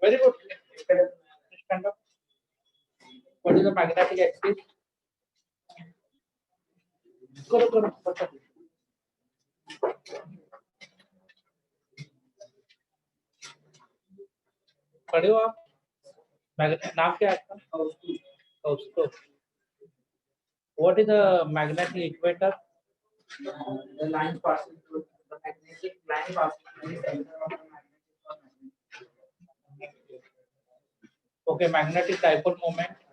Very good. Stand up. What is the magnetic axis? करो पता खड़े हो आप नाम क्या है आपका उसको what is the magnetic equator The line passes through the magnetic line passes through the center of the magnetic. okay magnetic dipole moment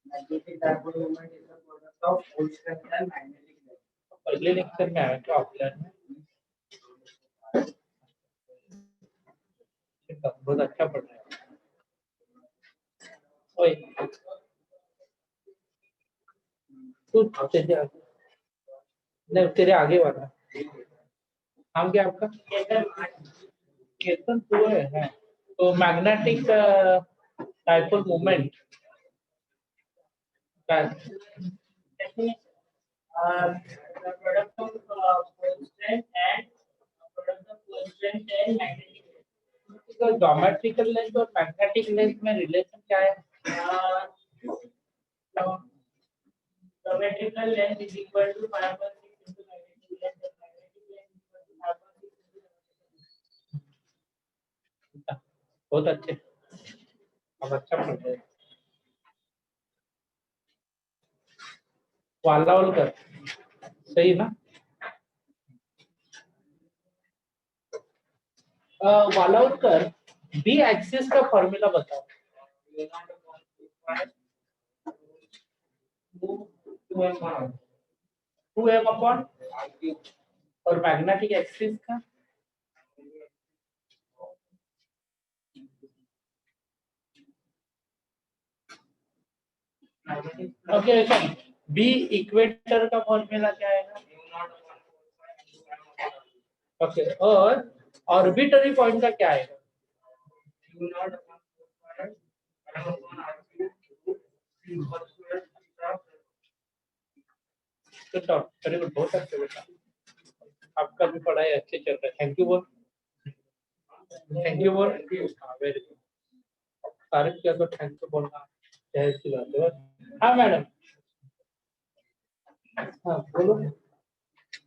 Magnetic dipole moment is the product of pole strength and magnetic length. पहले lecture में आया था offline में बहुत अच्छा पढ़ रहे हैं ओए तू चले आगे नहीं तेरे आगे वाला नाम क्या आपका केतन तू है हाँ। तो magnetic dipole moment The product of pole strength and product of pole strength and magnetic length. तो ज्योमेट्रिकल लेंथ और मैग्नेटिक लेंथ में रिलेशन क्या है Geometrical length is equal to 5.6 into magnetic length and magnetic length is equal to 5.6 into geometrical length. बहुत अच्छे अब अच्छा पढ़ रहे हैं वालावलकर सही ना वालावलकर बी एक्सिस का फॉर्मूला बताओ 2m अपॉन और मैग्नेटिक एक्सिस का ओके बी इक्वेटर का फॉर्मूला क्या है ओके और ऑर्बिटरी पॉइंट का क्या है वेरी गुड बहुत अच्छे बेटा आपका भी पढ़ाई अच्छे चल रहा है थैंक यू बोल वेरी गुड तारीफ किया तो थैंक यू बोलना जय श्री राम हाँ मैडम हाँ बोलो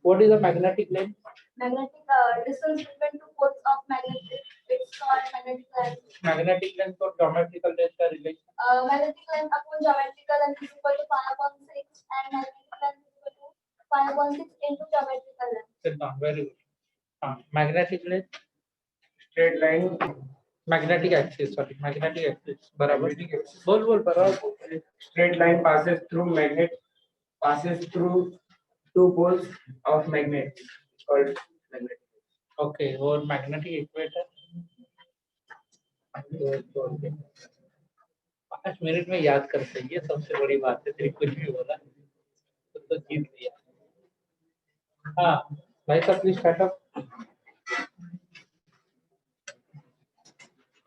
what is the magnetic length Magnetic distance between two poles of magnetic. It's called magnetic length. Magnetic length और ज्योमेट्रिकल लेंथ का relation Magnetic length upon geometrical length is equal to 5/6 and magnetic length is equal to 5/6 into geometrical length. Sit down very good हाँ magnetic length Straight line. Magnetic axis sorry magnetic axis बराबर बोल बराबर Straight line passes through two poles of magnet. It's called magnetic. Okay और magnetic equator 5 minute में याद कर सही है सबसे बड़ी बात है तेरी कुछ भी बोला तो जीत लिया हाँ भाई साहब प्लीज स्टार्ट अप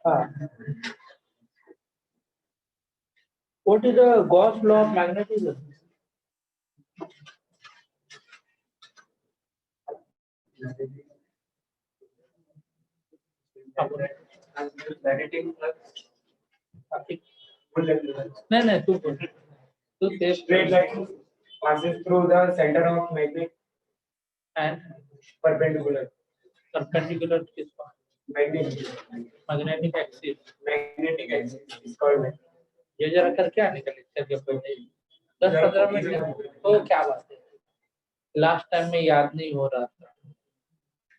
हाँ what is the Gauss law of magnetism Magnetic flux. नहीं तू बोल तू Straight line passes through the center of magnet and perpendicular. perpendicular किसका Magnetic axis axis is called magnet. ये जरा करके आने का लेक्चर के पहले 10-15 मिनट तो क्या बात है लास्ट टाइम में याद नहीं हो रहा था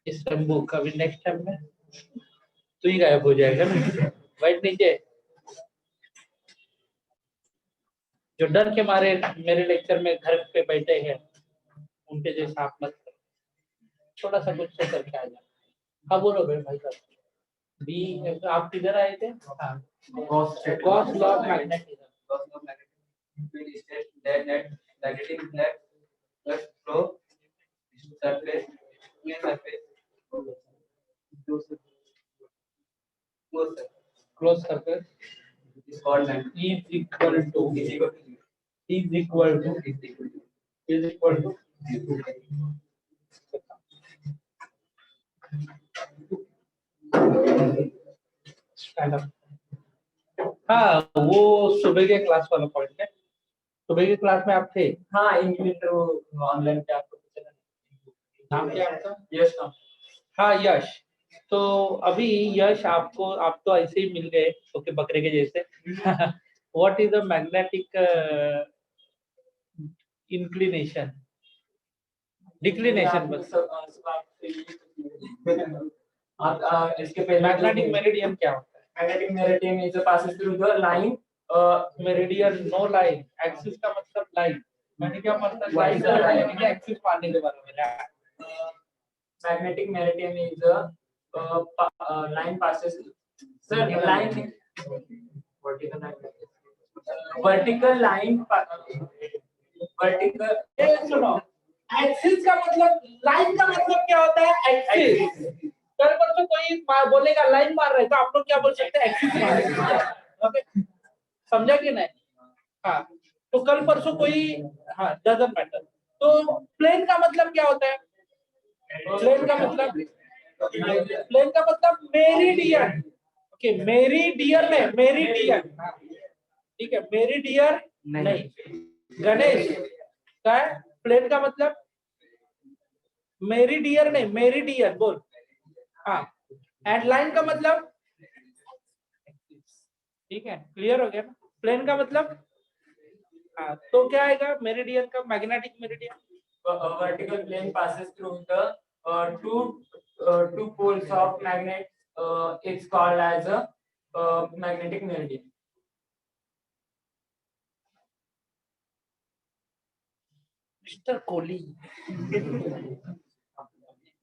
इस टाइम बुक अभी नेक्स्ट टाइम में तू ही गायब हो जाएगा ना बैठ नीचे जो डर के मारे मेरे लेक्चर में घर पे बैठे हैं उनके जैसा आप मत करो थोड़ा सा कुछ तो करके आ जाए हाँ बोलो भाई साहब बी आप किधर आए थे हाँ Gauss law of magnetism Negative left plus flow surface close circle is called length. is equal to Is equal to zero. is equal to is equal to stand up. हाँ वो सुबह के क्लास वाला पॉइंट है। सुबह के class में आप थे? हाँ इंग्लिश ऑनलाइन पे आपको नाम क्या आपका? यस नाम। हाँ यश। तो अभी यश आपको आप तो ऐसे ही मिल गए ओके बकरे के जैसे। What is the magnetic inclination declination बस। इसके पहले मैग्नेटिक मेरिडियन क्या होता है? Magnetic meridian is passes through the line meridian no line axis का मतलब लाइन मैंने क्या मतलब What line is the line? का एक्सिस मानने के बारे में magnetic meridian is a line passes sir line vertical line vertical ए सुनो एक्सिस का मतलब लाइन का मतलब क्या होता है? एक्सिस। कल परसों कोई बोलेगा लाइन मार रहा है तो आप लोग क्या बोल सकते हैं? एक्सिस मार रहे हैं। ओके समझा कि नहीं? हाँ तो कल परसों कोई हाँ डजंट मैटर। तो प्लेन का मतलब क्या होता है? प्लेन का मतलब मेरिडियन। ओके मेरिडियन है मेरिडियन ठीक है मेरिडियन नहीं गणेश क्या है? प्लेन का मतलब मेरिडियन नहीं मेरिडियन बोल। हाँ एंड लाइन का मतलब ठीक है क्लियर हो गया ना? प्लेन का मतलब हाँ तो क्या आएगा मेरिडियन का? Magnetic meridian vertical plane passes through the two poles of magnet it's called as a magnetic meridian. Mister Kohli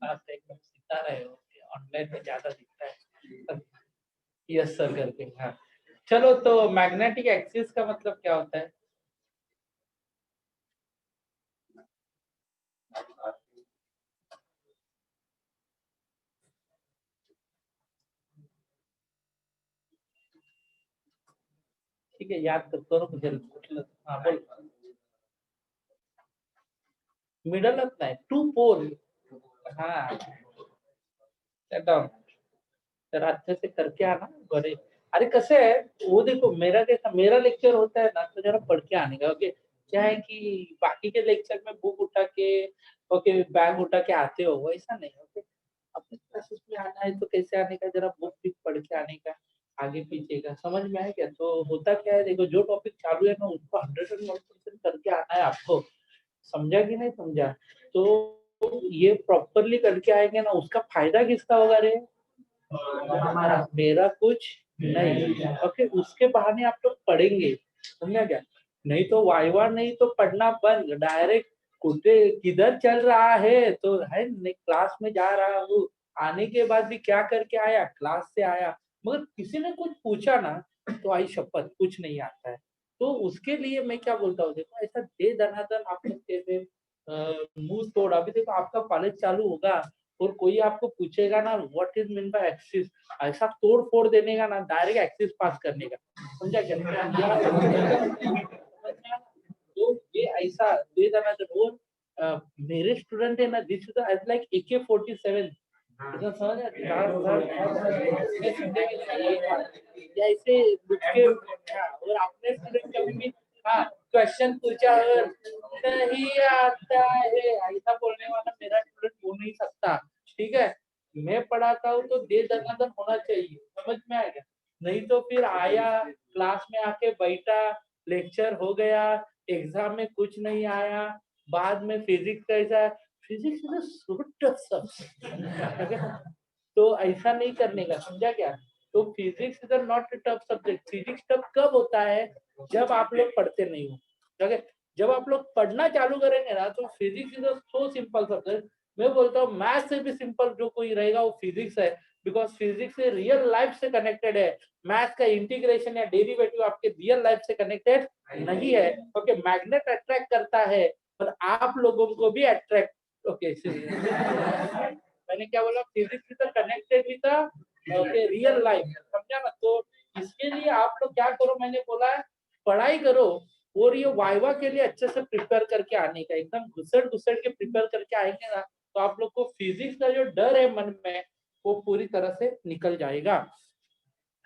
आप एकदम सीता रहे हो ऑनलाइन में ज्यादा दिखता है यस सर करके। हाँ चलो तो मैग्नेटिक एक्सिस का मतलब क्या होता है? ठीक है याद करो मुझे हाँ बोल। मिडल ऑफ नाही टू पोल हाँ सेट डाउन जरा अच्छे से करके आना बड़े। अरे कैसे है वो देखो मेरा कैसा मेरा लेक्चर होता है ना तो जरा पढ़ के आने का ओके। क्या है कि बाकी के लेक्चर में बुक उठा के ओके बैग उठा के आते हो वैसा नहीं ओके। अपने क्लासेस में आना है तो कैसे आने का जरा बुक भी पढ़ के आने का आगे पीछे का समझ में आया क्या? तो होता क्या है देखो जो टॉपिक चालू है ना उसको 101% करके आना है आपको। समझा कि नहीं समझा? तो ये प्रॉपरली करके आएंगे ना उसका फायदा किसका होगा रे? हमारा मेरा कुछ नहीं ओके। उसके बहाने आप लोग पढ़ेंगे समझा क्या? नहीं तो वाइवा नहीं तो पढ़ना बंद डायरेक्ट कुटे किधर चल रहा है तो है क्लास में जा रहा हूँ आने के बाद भी क्या करके आया क्लास से आया मगर किसी ने कुछ पूछा ना तो आई शपथ कुछ नहीं आता है। तो उसके लिए मैं क्या बोलता हूँ देखो ऐसा दे दनादन आप लोग कैसे मुंह तोड़। अभी देखो आपका कॉलेज चालू होगा और कोई आपको पूछेगा ना what is mean by Axis ऐसा तोड़ फोड़ देने का ना डायरेक्ट एक्सिस पास करने का समझा क्या? तो ये ऐसा दे देना जरूर। मेरे स्टूडेंट है ना दिस इज लाइक AK-47 समझ ऐसे और अपने स्टूडेंट कभी भी हाँ क्वेश्चन पूछा और नहीं आता है ऐसा बोलने वाला मेरा स्टूडेंट हो नहीं सकता ठीक है। मैं पढ़ाता हूँ तो दे दनादन होना चाहिए समझ में आएगा? नहीं तो फिर आया क्लास में आके बैठा लेक्चर हो गया एग्जाम में कुछ नहीं आया बाद में फिजिक्स कैसा physics is so tough subject तो ऐसा नहीं करने का समझा क्या? तो physics is not tough subject. Physics tough कब होता है जब आप लोग पढ़ते नहीं हो ठीक है। जब आप लोग पढ़ना चालू करेंगे ना तो physics is so simple subject. मैं बोलता हूँ मैथ से भी सिंपल जो कोई रहेगा वो फिजिक्स है बिकॉज फिजिक्स से रियल लाइफ से कनेक्टेड है। मैथ का इंटीग्रेशन या डेरिवेटिव आपके रियल लाइफ से कनेक्टेड नहीं है ओके। मैग्नेट अट्रैक्ट करता है पर आप लोगों को भी अट्रैक्ट ओके मैंने क्या बोला physics is connected with okay real life समझा ना? तो इसके लिए आप लोग क्या करो, मैंने बोला है पढ़ाई करो और ये वाइवा के लिए अच्छे से प्रिपेयर करके आने का, एकदम घुसड़ घुसड़ के प्रिपेयर करके आएंगे ना तो आप लोग को फिजिक्स का जो डर है मन में वो पूरी तरह से निकल जाएगा।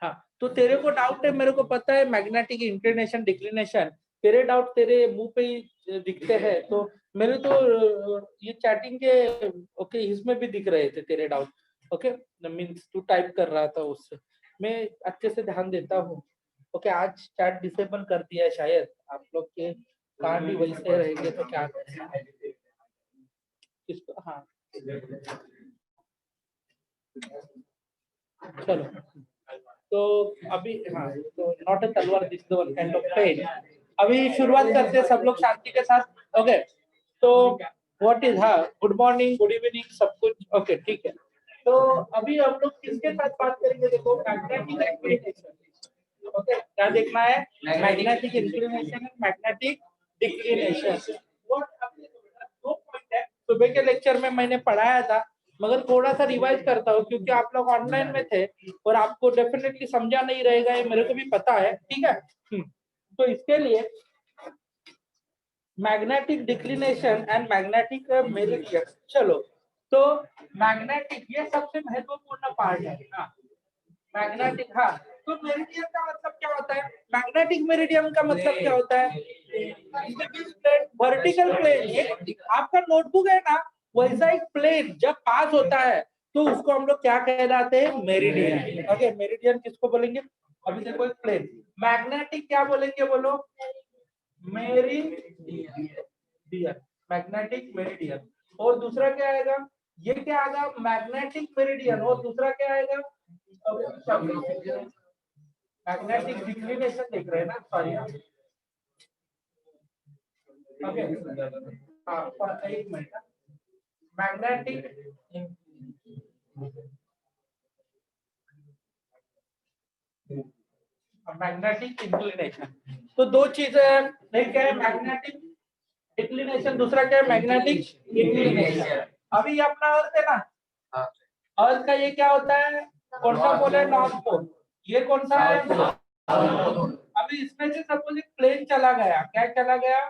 हाँ, तो तेरे को डाउट है, मेरे को पता है, मैग्नेटिक इंक्लिनेशन डिक्लिनेशन, तेरे डाउट तेरे मुंह पे ही दिखते हैं, तो मेरे तो ये चैटिंग के ओके इसमें भी दिख रहे थे तेरे डाउट। ओके, मीन्स तू टाइप कर रहा था, उससे मैं अच्छे से ध्यान देता हूँ। ओके, आज चैट डिसेबल कर दिया है शायद, आप लोग के कार्ड भी वैसे रहेंगे तो क्या करें इसको। हाँ चलो, तो अभी हाँ, तो नॉट अ तलवार, this the one kind of pen. अभी शुरुआत करते हैं सब लोग शांति के साथ। ओके, तो व्हाट इज, हाँ, गुड मॉर्निंग, गुड इवनिंग, सब कुछ ओके, ठीक है। तो अभी हम लोग किसके साथ बात करेंगे, देखो मैग्नेटिक इंक्लिनेशन। ओके, क्या देखना है, magnetic inclination and magnetic declination. दो पॉइंट है, सुबह के लेक्चर में मैंने पढ़ाया था, मगर थोड़ा सा रिवाइज करता हूँ क्योंकि आप लोग ऑनलाइन में थे और आपको डेफिनेटली समझा नहीं रहेगा, ये मेरे को भी पता है, ठीक है। तो इसके लिए magnetic declination and magnetic meridian, चलो, तो मैग्नेटिक ये सबसे महत्वपूर्ण पार्ट है। हाँ, मैग्नेटिक, हाँ, तो मेरिडियन का मतलब क्या होता है, मैग्नेटिक मेरिडियन का मतलब क्या होता है, वर्टिकल प्लेन। ये आपका नोटबुक है ना, वैसा एक प्लेन जब पास होता है तो उसको हम लोग क्या कहलाते हैं, मेरिडियन। ओके, मेरिडियन किसको बोलेंगे, अभी देखो एक प्लेन, मैग्नेटिक क्या बोलेंगे बोलो, मेरिडियन, मैग्नेटिक मेरिडियन। और दूसरा क्या आएगा, ये क्या आएगा, मैग्नेटिक मेरिडियन, और दूसरा क्या आएगा, मैग्नेटिक डिक्लिनेशन देख रहे हैं ना, सॉरी। ओके, हाँ, एक मिनट, मैग्नेटिक मैग्नेटिक इंक्लिनेशन, तो दो चीजें हैं, एक क्या है मैग्नेटिक डिक्लिनेशन, दूसरा क्या है मैग्नेटिक इंक्लिनेशन। अभी ये अपना अर्थ है ना, अर्थ का ये क्या होता है, कौन सा पोल है, नॉर्थ पोल, ये कौन सा है, अभी इसमें से सपोज एक प्लेन चला गया, क्या चला गया,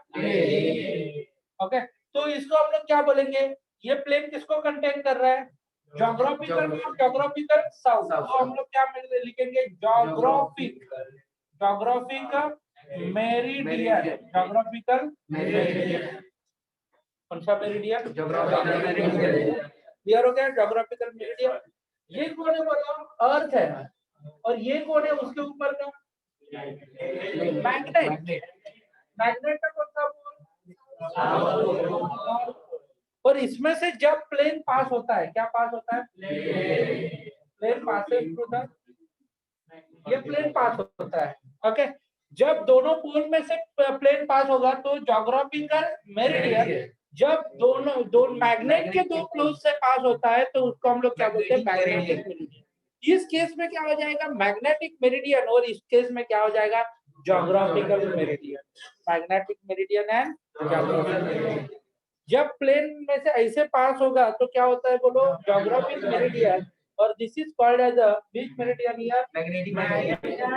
ओके, तो इसको हम लोग क्या बोलेंगे, ये प्लेन किसको कंटेन कर रहा है, जोग्राफिकल नॉर्थ, जोग्राफिकल साउथ, तो हम लोग क्या लिखेंगे, जोग्राफिकल मेरिडियन, जोग्राफिकल मेरिडियन, कौन सा मेरिडियन, क्लियर हो गया, जोग्राफिकल मेरिडियन। ये कौन है बताओ, अर्थ है, और ये कौन है उसके ऊपर का, मैग्नेट, मैग्नेट का कौन सा पोल, और इसमें से जब प्लेन पास होता है, क्या पास होता है, प्लेन पासेस थ्रू द, ये प्लेन पास होता है। ओके, जब दोनों पोल में से प्लेन पास होगा तो जोग्राफिकल मेरिडियन, जब दोनों मैग्नेट के दो पोल्स से पास होता है तो उसको हम लोग क्या बोलते हैं, मैग्नेटिक मेरिडियन। इस केस में क्या हो जाएगा, मैग्नेटिक मेरिडियन, और इस केस में क्या हो जाएगा, geographical meridian, magnetic meridian and geographical meridian. जब प्लेन में से ऐसे पास होगा तो क्या होता है बोलो, जोग्राफिक मेरिडियन, और this is called as a beach meridian here, magnetic meridian.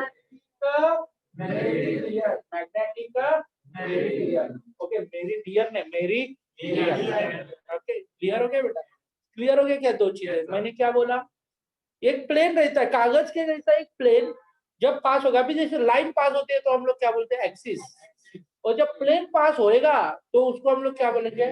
Okay, meridian है, मेरिडियन। ओके, क्लियर हो गया बेटा, क्लियर हो गया क्या, दो चीजें मैंने क्या बोला, एक प्लेन रहता है कागज के जैसा, एक प्लेन जब पास होगा, अभी जैसे लाइन पास होती है तो हम लोग क्या बोलते हैं, एक्सिस, और जब प्लेन पास होएगा तो उसको हम लोग क्या बोलेंगे,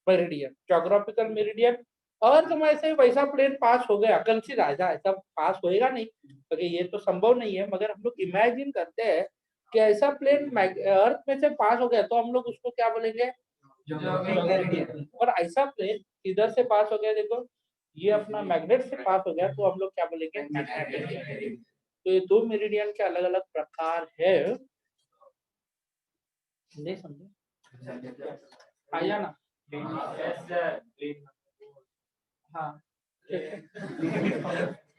मेरिडियन, जोग्राफिकल मेरिडियन। अर्थ में ऐसे वैसा प्लेन पास हो गया, कंसीडर आजा, ऐसा पास होएगा नहीं क्योंकि ये तो संभव नहीं है, मगर हम लोग इमेजिन करते हैं कि ऐसा प्लेन अर्थ में से पास हो गया तो हम लोग उसको क्या बोलेंगे, और ऐसा प्लेन इधर से पास हो गया, देखो ये अपना मैग्नेट से पास हो गया तो हम लोग क्या बोलेंगे, मैग्नेटिक। तो ये दो मेरिडियन के अलग अलग प्रकार है, नहीं समझे, आया ना, हाँ,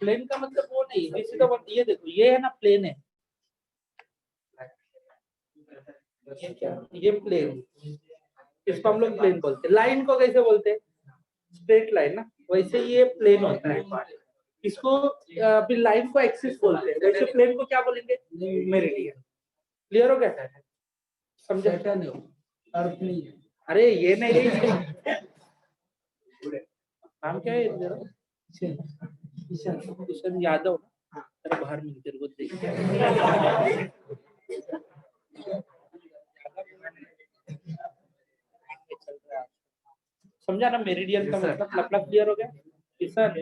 प्लेन का मतलब वो नहीं, ये देखो ये है ना, प्लेन है, ये क्या, ये प्लेन, इसको हम लोग प्लेन बोलते हैं। लाइन को कैसे बोलते हैं, स्ट्रेट लाइन ना, वैसे ये प्लेन होता है। इसको अभी लाइन को एक्सिस बोलते हैं, वैसे प्लेन को क्या बोलेंगे? मेरिडियन। क्लियर हो गया? समझे? अर्थ नहीं है। अरे ये नहीं, नाम क्या है तेरा? किशन यादव। अरे बाहर मिल तेरे को देख के। समझा ना मेरिडियन का मतलब? लपड़ा क्लियर हो गया? किशन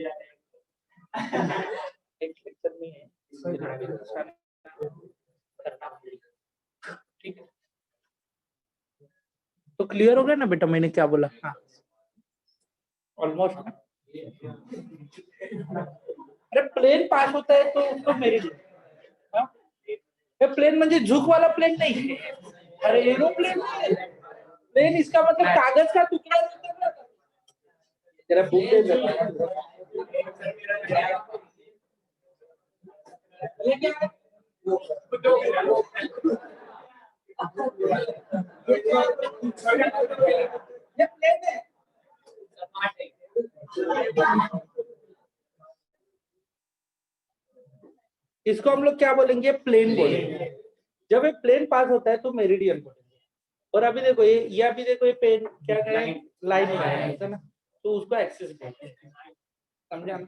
एक लेक्चर में है, ठीक है? तो क्लियर हो गया ना बेटा मैंने क्या बोला? हाँ ऑलमोस्ट। अरे प्लेन पास होता है तो उसको मेरिडियन। हाँ? ये प्लेन म्हणजे झुक वाला प्लेन नहीं है। अरे एरोप्लेन नहीं है। प्लेन इसका मतलब कागज का टुकड़ा होता है ना। तेरा बुक दे दे। ये क्या है? ये प्लेन है। इसको हम लोग क्या बोलेंगे? प्लेन बोलेंगे। जब एक प्लेन पास होता है तो मेरिडियन बोलेंगे। और अभी देखो ये अभी देखो ये पेन क्या है? लाइन है ना, तो उसको एक्सिस बोलते हैं। समझा ना?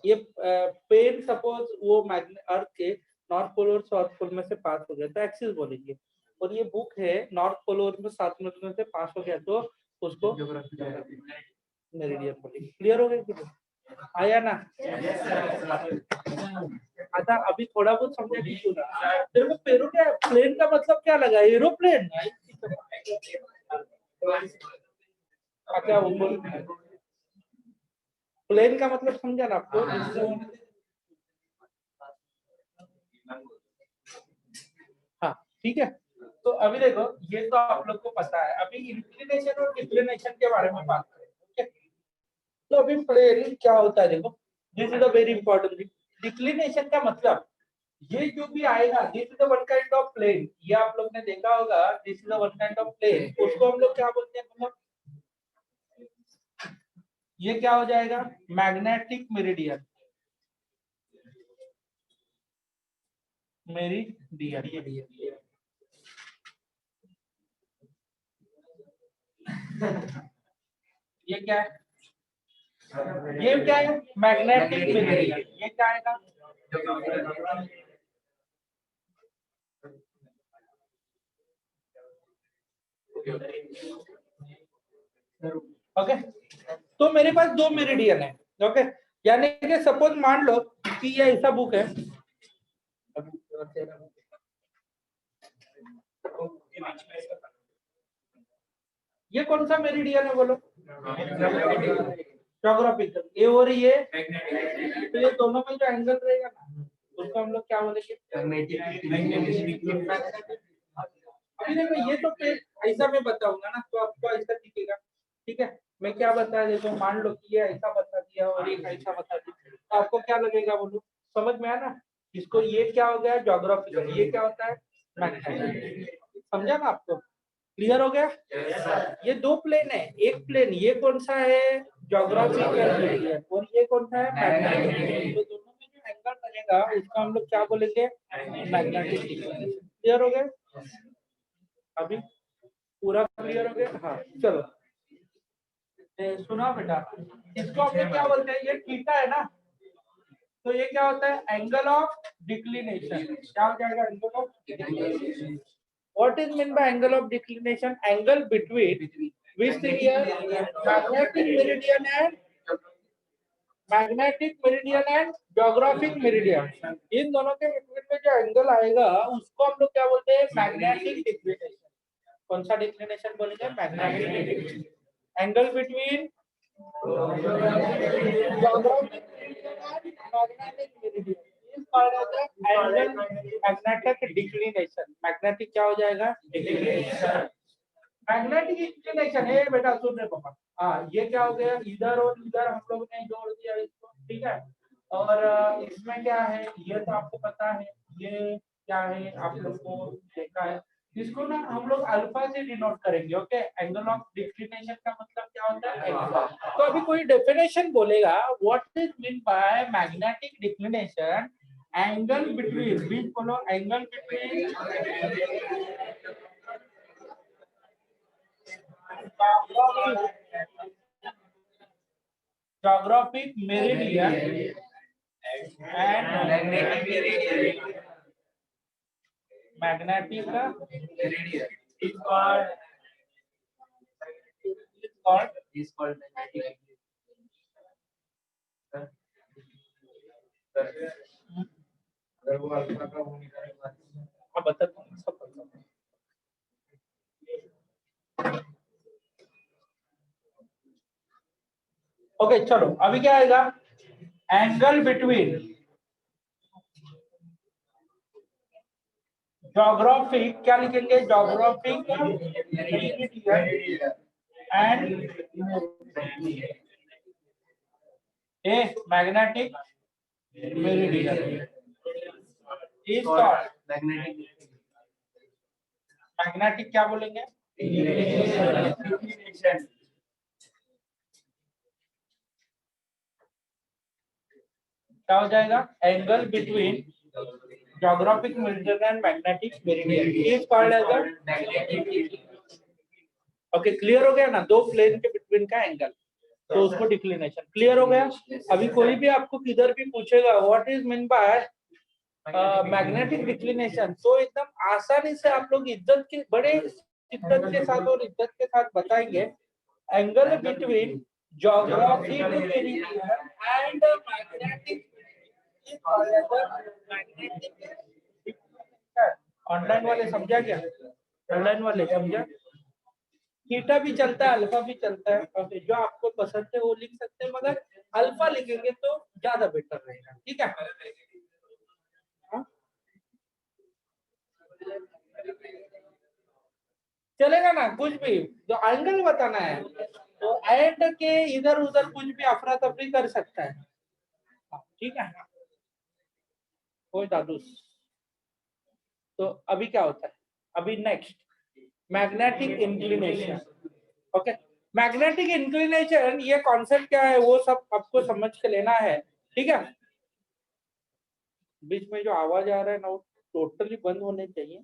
ये पेन सपोज वो अर्थ के नॉर्थ पोल और साउथ पोल में से पास हो गया तो एक्सिस बोलेंगे। और ये बुक है नॉर्थ पोल और में साउथ पोल में से पास हो गया तो उसको मेरिडियन बोलेंगे। क्लियर हो गया? आया ना? आता अभी थोड़ा बहुत समझा कि तेरे को पेरू क्या प्लेन का मतलब क्या लगा? एरोप्लेन? क्या वो प्लेन का मतलब समझा ना आपको? हाँ ठीक है। तो अभी देखो ये तो आप लोग को पता है। अभी इंक्लिनेशन और डिक्लिनेशन के बारे में बात करें, ठीक है? तो अभी प्लेन क्या होता है देखो, this is a very important thing. Declination का मतलब ये जो भी आएगा, this is one kind of plane. ये आप लोग ने देखा होगा, this is one kind of plane. उसको हम लोग क्या बोलते हैं? मतलब ये क्या हो जाएगा? Magnetic meridian. मेरिडियन ये क्या है? ये क्या है? Magnetic meridian. ये क्या आएगा? ओके तो मेरे पास दो मेरिडियन है। ओके यानी कि सपोज मान लो कि ये ऐसा बुक है। ये कौन सा मेरिडियन है बोलो? ज्योग्राफिकल। ये और ये तो ये दोनों में जो एंगल रहेगा ना उसको हम लोग क्या बोलेंगे? अभी देखो ये तो ऐसा मैं बताऊंगा ना तो आपको ऐसा दिखेगा। ठीक है मैं क्या बताया देखो, मान लो कि ये ऐसा बता दिया और एक ऐसा बता दिया तो आपको क्या लगेगा बोलो? समझ में आया ना? इसको ये क्या हो गया? ज्योग्राफिकल। ये क्या होता है? मैग्नेटिक। समझा ना आपको? क्लियर हो गया? ये दो प्लेन है। एक प्लेन ये कौन सा है? ज्योग्राफिकल। और ये कौन सा है? मैग्नेटिक। तो दोनों में जो एंगल बनेगा उसको हम लोग क्या बोलेंगे? मैग्नेटिक। क्लियर हो गया? अभी पूरा क्लियर हो गया? हाँ चलो सुना बेटा, इसको हम लोग क्या बोलते हैं? ये थीटा है ना, तो ये क्या होता है? Angle of declination. क्या हो जाएगा? Angle of declination. What is meant by angle of declination? Angle between which thing here? Magnetic meridian and geographic meridian. इन दोनों के बीच में जो एंगल आएगा उसको हम लोग क्या बोलते हैं? Magnetic declination. कौन सा डिक्लिनेशन बोलेंगे? Magnetic declination. Angle between geographic meridian and magnetic meridian is called as the angle magnetic declination. Magnetic क्या हो जाएगा? डिक्लिनेशन। मैग्नेटिक इंक्लिनेशन है बेटा, सुन रहे पापा? हाँ ये क्या हो गया? इधर और इधर हम लोग ने जोड़ दिया इसको, ठीक है? और इसमें क्या है ये तो आपको पता है। ये क्या है आप लोग को देखा है। इसको ना हम लोग अल्फा से डिनोट करेंगे। ओके, एंगल ऑफ डिक्लिनेशन का मतलब क्या होता है? अल्फा। तो अभी कोई डेफिनेशन बोलेगा, what is mean by magnetic declination? Angle between, बीच बोलो, angle between geographic meridian and magnetic meridian is called magnetic. अगर वो अल्फा का वो निकालेगा, हाँ बता दो सब बता दो। ओके चलो, अभी क्या आएगा? एंगल बिटवीन जोग्राफिक, क्या लिखेंगे? Geographic and a magnetic meridian is called magnetic, क्या बोलेंगे? क्या हो जाएगा? Angle between geographic meridian and magnetic meridian is called as a magnetic. Okay, clear हो गया ना? दो प्लेन के बिटवीन का एंगल, तो उसको डिक्लिनेशन। क्लियर हो गया? अभी कोई भी आपको किधर भी पूछेगा what is mean by magnetic declination, तो एकदम आसानी से आप लोग इज्जत के, बड़े शिद्दत के साथ और इज्जत के साथ बताएंगे, angle between geographic meridian and magnetic is called as a magnetic. Online वाले समझा क्या? ऑनलाइन वाले समझा? थीटा भी चलता है, अल्फा भी चलता है, और जो आपको पसंद है वो लिख सकते हैं, मगर अल्फा लिखेंगे तो ज्यादा बेटर रहेगा। ठीक है? हाँ? चलेगा ना? कुछ भी जो एंगल बताना है, तो एंड के इधर उधर कुछ भी अफरा तफरी कर सकता है। ठीक है? कोई दादूस। तो अभी क्या होता है? अभी next magnetic inclination. Okay, magnetic inclination, ये कॉन्सेप्ट क्या है वो सब आपको समझ के लेना है। ठीक है? बीच में जो आवाज आ रहा है ना, वो टोटली बंद होने चाहिए।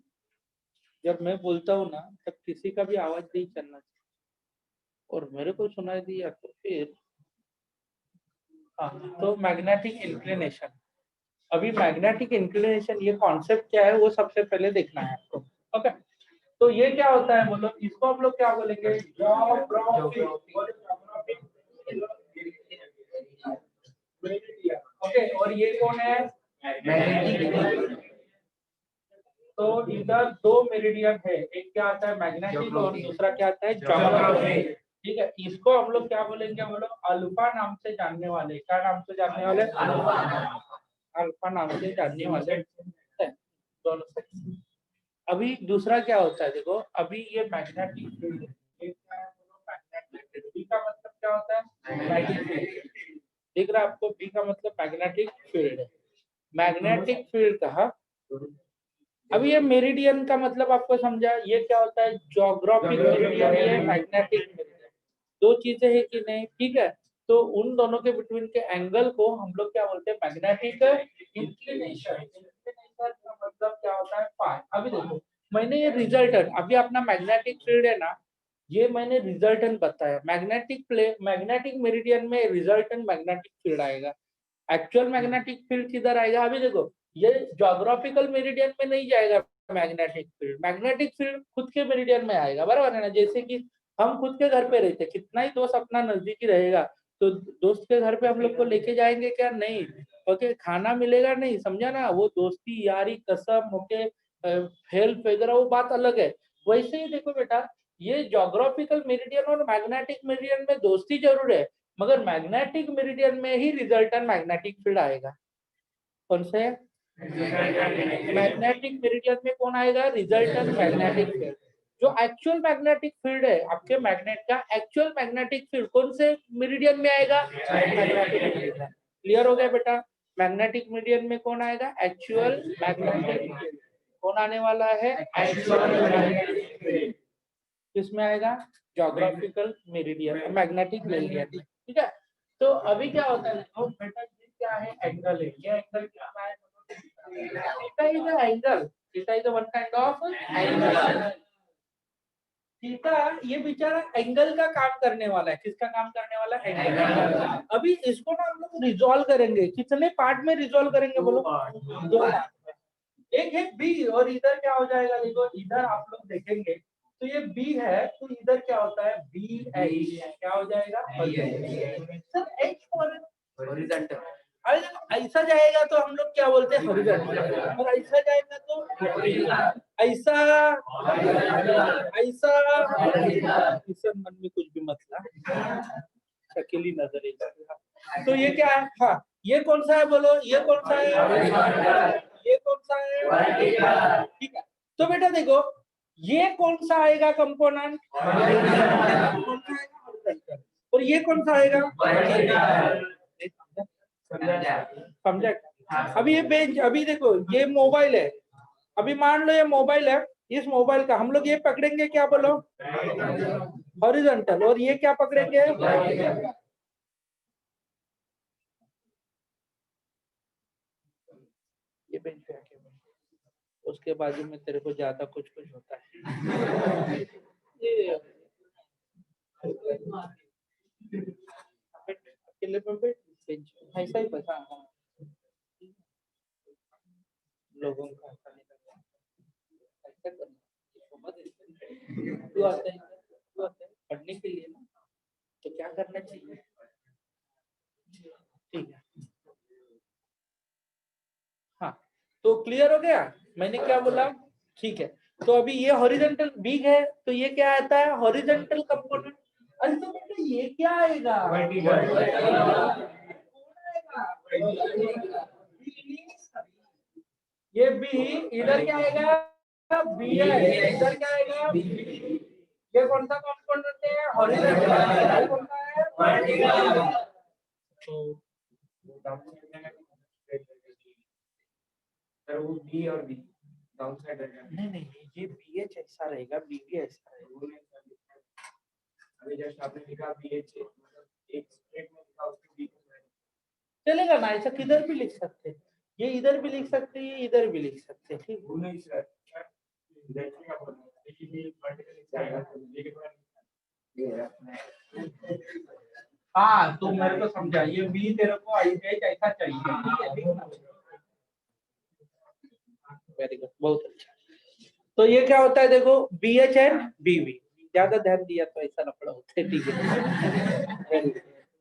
जब मैं बोलता हूँ ना, तब किसी का भी आवाज नहीं चलना चाहिए, और मेरे को सुनाई दिया तो फिर हाँ। तो मैग्नेटिक इंक्लिनेशन, अभी मैग्नेटिक इंक्लिनेशन ये कॉन्सेप्ट क्या है वो सबसे पहले देखना है आपको। ओके, तो ये क्या होता है बोलो? इसको हम लोग क्या बोलेंगे? ओके, और ये कौन है? मैग्नेटिक। तो इधर दो मेरिडियन है, एक क्या आता है? मैग्नेटिक, और दूसरा क्या आता है? ज्योग्राफिक। ठीक है, इसको हम लोग क्या बोलेंगे बोलो? अल्फा नाम से जानने वाले। क्या नाम से जानने वाले? अल्फा नाम से जानने वाले दोनों से। अभी दूसरा क्या होता है देखो, अभी ये मैग्नेटिक फील्ड बी का मतलब क्या होता है? Magnetic field. दिख रहा है आपको? बी का मतलब मैग्नेटिक फील्ड है। मैग्नेटिक फील्ड कहा। अभी ये मेरिडियन का मतलब आपको समझा? ये क्या होता है? ज्योग्राफिक मेरिडियन, ये मैग्नेटिक मेरिडियन, दो चीजें है कि नहीं? ठीक है, तो उन दोनों के बिटवीन के एंगल को हम लोग क्या बोलते हैं? Magnetic inclination. इंक्लिनेशन का मतलब क्या होता है? फाई। अभी देखो, मैंने ये रिजल्टेंट, अभी अपना मैग्नेटिक फील्ड है ना, ये मैंने रिजल्टेंट बताया। मैग्नेटिक मेरिडियन में रिजल्टेंट मैग्नेटिक फील्ड आएगा। एक्चुअल मैग्नेटिक फील्ड किधर आएगा? अभी देखो, ये ज्योग्राफिकल मेरिडियन में नहीं जाएगा मैग्नेटिक फील्ड। मैग्नेटिक फील्ड खुद के मेरिडियन में आएगा, बराबर है ना? जैसे कि हम खुद के घर पे रहते, कितना ही दोस्त अपना नजदीकी रहेगा, तो दोस्त के घर पे हम लोग को लेके जाएंगे क्या? नहीं। ओके, खाना मिलेगा नहीं, समझा ना? वो दोस्ती यारी कसम ओके, हेल्प वगैरह वो बात अलग है। वैसे ही देखो बेटा, ये ज्योग्राफिकल मेरिडियन और मैग्नेटिक मेरिडियन में दोस्ती जरूर है, मगर मैग्नेटिक मेरिडियन में ही रिजल्टेंट मैग्नेटिक फील्ड आएगा। कौन से? मैग्नेटिक मेरिडियन में कौन आएगा? Resultant magnetic field. जो एक्चुअल मैग्नेटिक फील्ड है आपके मैग्नेट का, एक्चुअल मैग्नेटिक फील्ड कौन से मेरिडियन में आएगा? Magnetic meridian. क्लियर हो गया बेटा? मैग्नेटिक मेरिडियन में कौन आएगा? Actual magnetic field. कौन आने वाला है? किसमें आएगा? Geographical meridian, magnetic meridian. ठीक है, तो अभी क्या होता है देखो बेटा, ये क्या है? एंगल है। ये एंगल क्या है? Theta is the angle, theta is one kind of angle. Theta ये बेचारा एंगल का काम करने वाला है। किसका काम करने वाला है? एंगल। अभी इसको ना हम लोग रिजॉल्व करेंगे। कितने पार्ट में रिजॉल्व करेंगे बोलो? 2 पार्ट में। एक है बी, और इधर क्या हो जाएगा देखो, इधर आप लोग देखेंगे तो ये बी है, तो इधर क्या होता है? B H. क्या हो जाएगा? Sir H horizontal. अरे ऐसा जाएगा तो हम लोग क्या बोलते हैं? हॉरिजॉन्टल। और ऐसा जाएगा तो ऐसा ऐसा। इस मन में कुछ भी मतलब शकीली नजर है। तो ये क्या है? हाँ, ये कौन सा है बोलो? ये कौन सा है? ये कौन सा है? ठीक है, तो बेटा देखो ये कौन सा आएगा कंपोनेंट? और ये कौन सा आएगा? समझा? अभी ये बेंच, अभी देखो ये मोबाइल है। अभी मान लो ये मोबाइल है, इस मोबाइल का हम लोग ये पकड़ेंगे क्या बोलो? हॉरिजॉन्टल। और ये क्या पकड़ेंगे? ये बेंच पे आके उसके बाजू में तेरे को ज्यादा कुछ होता है। ये अकेले पे बेंच ऐसा ही बता। लोगों का ऐसा नहीं करना, ऐसा करना। तू आता है पढ़ने के लिए ना, तो क्या करना चाहिए? ठीक है, हाँ, तो क्लियर हो गया मैंने क्या बोला? ठीक है, तो अभी ये हॉरिजॉन्टल बिग है, तो ये क्या आता है? Horizontal component. अरे तो बेटा ये क्या आएगा? ये बी इधर क्या आएगा? बी है। इधर क्या आएगा? ये कौन सा कंपोनेंट है? हॉरिजॉन्टल। ये कौन सा है? वर्टिकल। तो सर वो बी और बी डाउन साइड रहेगा। नहीं, ये बी एच ऐसा रहेगा, बी भी ऐसा रहेगा। अभी जस्ट आपने लिखा बीएच, एक स्ट्रेट में लिखा उसमें बी चलेगा ना? ऐसा किधर भी लिख सकते हैं, ये इधर भी लिख सकते हैं, ये इधर भी लिख सकते हैं। ठीक है, नहीं सर, इधर क्या बोल रहे हैं कि ये वर्टिकल से आएगा तो ये हाँ तो मेरे को समझा, ये बी तेरे को ऐसा चाहिए। वेरी गुड, बहुत अच्छा। तो ये क्या होता है देखो, B H and B V. ज्यादा ध्यान दिया तो ऐसा लफड़ा होता है। ठीक है,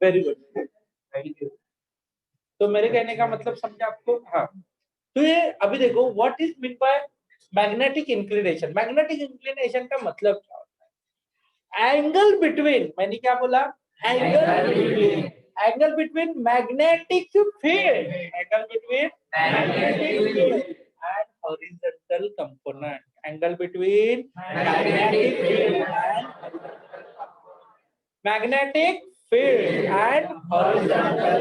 वेरी गुड, थैंक यू। तो मेरे कहने का मतलब समझा आपको? हाँ, तो ये अभी देखो what is mean by magnetic inclination. Magnetic inclination का मतलब क्या होता है? एंगल बिटवीन, मैंने क्या बोला? Angle between magnetic field, angle between magnetic field and horizontal component, angle between magnetic field and magnetic field and horizontal।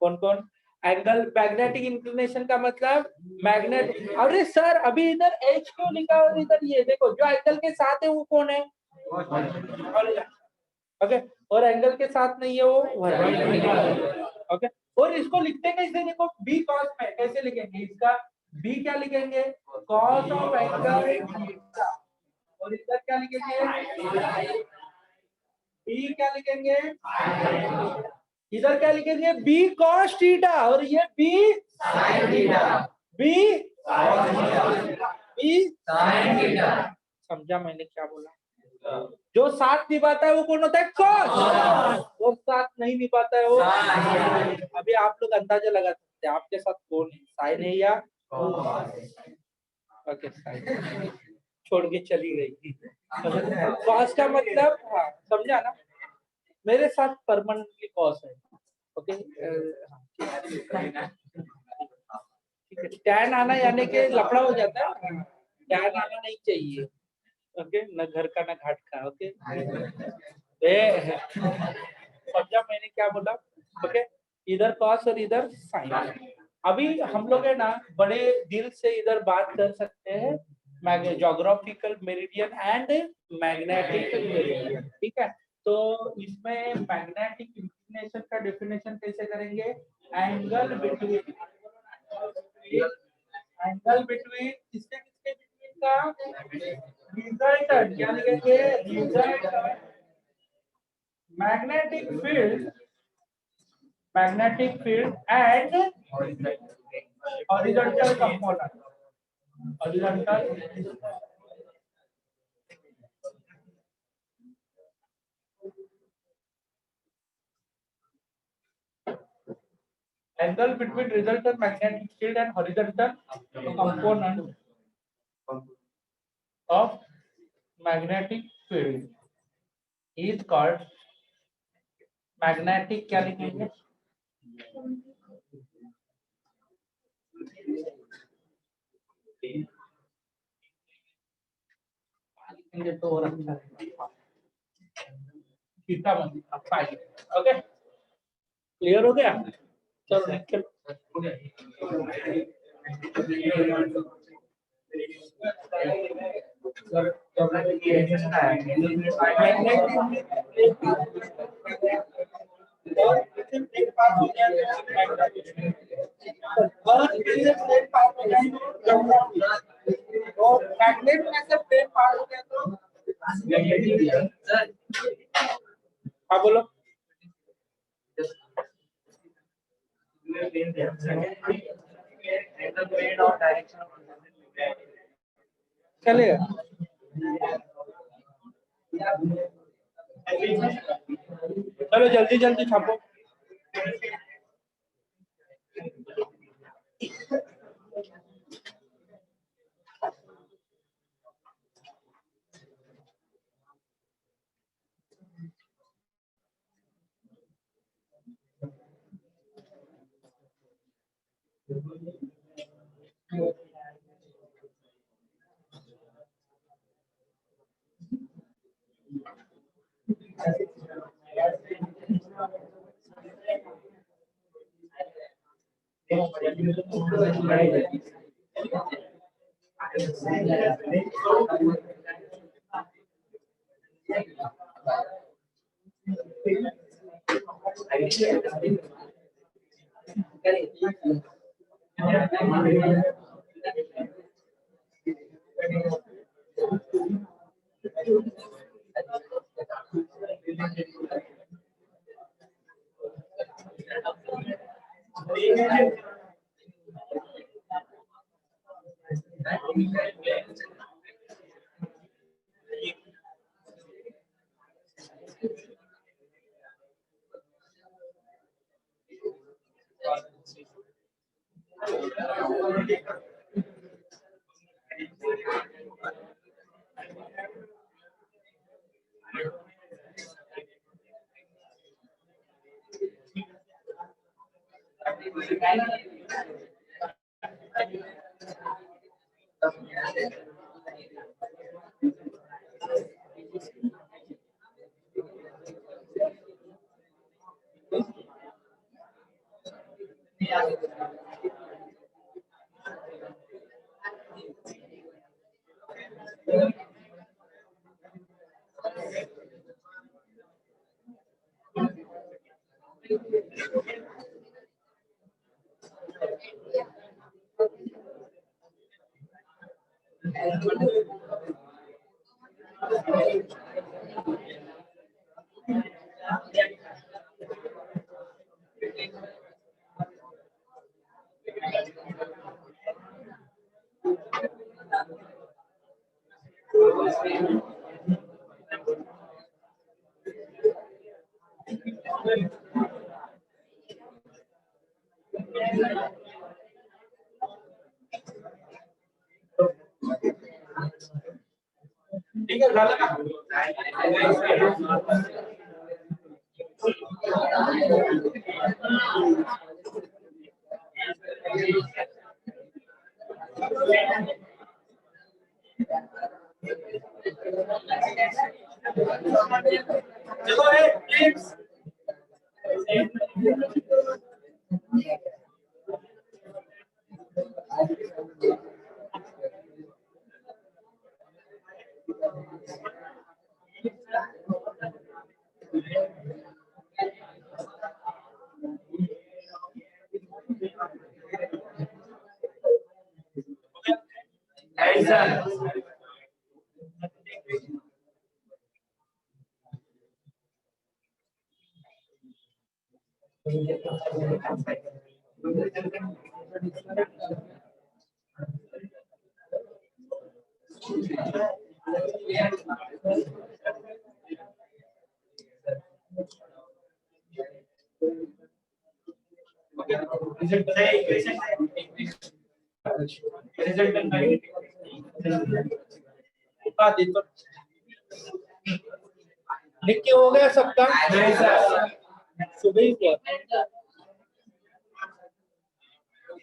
कौन एंगल? मैग्नेटिक इंक्लिनेशन का मतलब मैग्नेट। अरे सर अभी इधर H क्यों लिखा और इधर ये देखो, जो एंगल के साथ है वो कौन है? ओके, और एंगल के साथ नहीं है वो ओके। और इसको लिखते कैसे देखो, बी कॉस में कैसे लिखेंगे? इसका बी क्या लिखेंगे? Cos of angle theta. और इधर क्या लिखेंगे? बी क्या लिखेंगे? इधर क्या लिखेंगे? B cos theta. और ये B sine theta. B sine theta. समझा मैंने क्या बोला? जो साथ निभाता है वो कौन होता है? कॉस। और साथ नहीं निभाता है वो साइन। अभी आप लोग अंदाजा लगा सकते हैं आपके साथ कौन है, साइन है या कॉस? ओके, साइन छोड़ के चली गई। कॉस का मतलब, हाँ समझा ना? मेरे साथ परमानेंटली कॉस है। ओके, ठीक है, टैन आना यानी कि लफड़ा हो जाता है। टैन आना नहीं चाहिए। ओके, न घर का न घाट का। ओके, समझा मैंने क्या बोला? ओके, इधर कॉस और इधर साइन। अभी हम लोग है ना बड़े दिल से इधर बात कर सकते हैं geographical meridian and magnetic meridian, ठीक है। तो इसमें मैग्नेटिक इंक्लिनेशन का डेफिनेशन कैसे करेंगे? एंगल बिटवीन किसके किसके बिटवीन का रिजल्टेंट, क्या लिखेंगे? Resultant magnetic field and horizontal component, horizontal angle between resultant magnetic field and horizontal component of magnetic field is called magnetic, क्या लिखेंगे? लिखेंगे तो और अच्छा रहेगा। ओके, क्लियर हो गया? चलो नेक्स्ट मैग्नेट में से प्लेट पार हो गया तो हाँ बोलो। चलेगा, चलो जल्दी जल्दी छापो। ठीक है, झालं का? चलो प्लीज लिख के हो गया सबका? सुबह ही किया।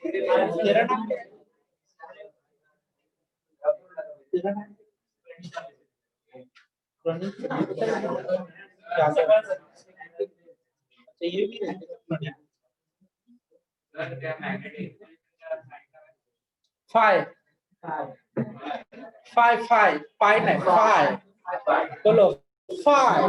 तेरा नाम क्या है? तेरा नाम? अच्छा ये भी है। फाइव फाइव फाइव फाइव है फाइव बोलो फाइव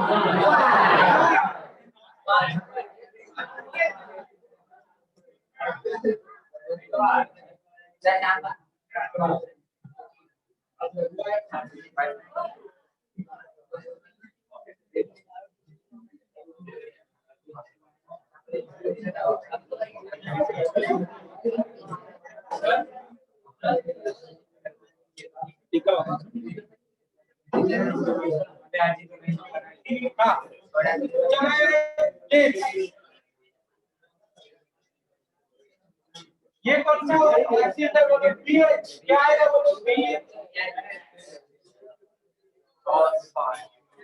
ये कौन सा एक्सीडेंट है बोलो पीएच क्या आएगा बोलो पीएच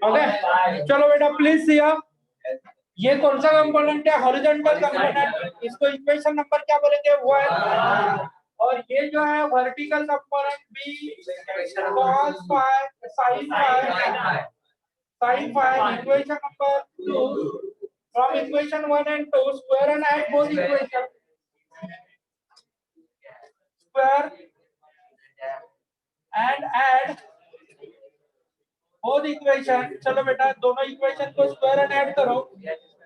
ओके चलो बेटा प्लीज सिया ये कौन सा कंपोनेंट है हॉरिजॉन्टल कंपोनेंट इसको इक्वेशन नंबर क्या बोलेंगे 1 और ये जो है vertical component B cos phi sin phi equation number 2 from equation 1 and 2 square and add both equation square and add both equation चलो बेटा दोनों इक्वेशन को स्क्वायर एंड ऐड करो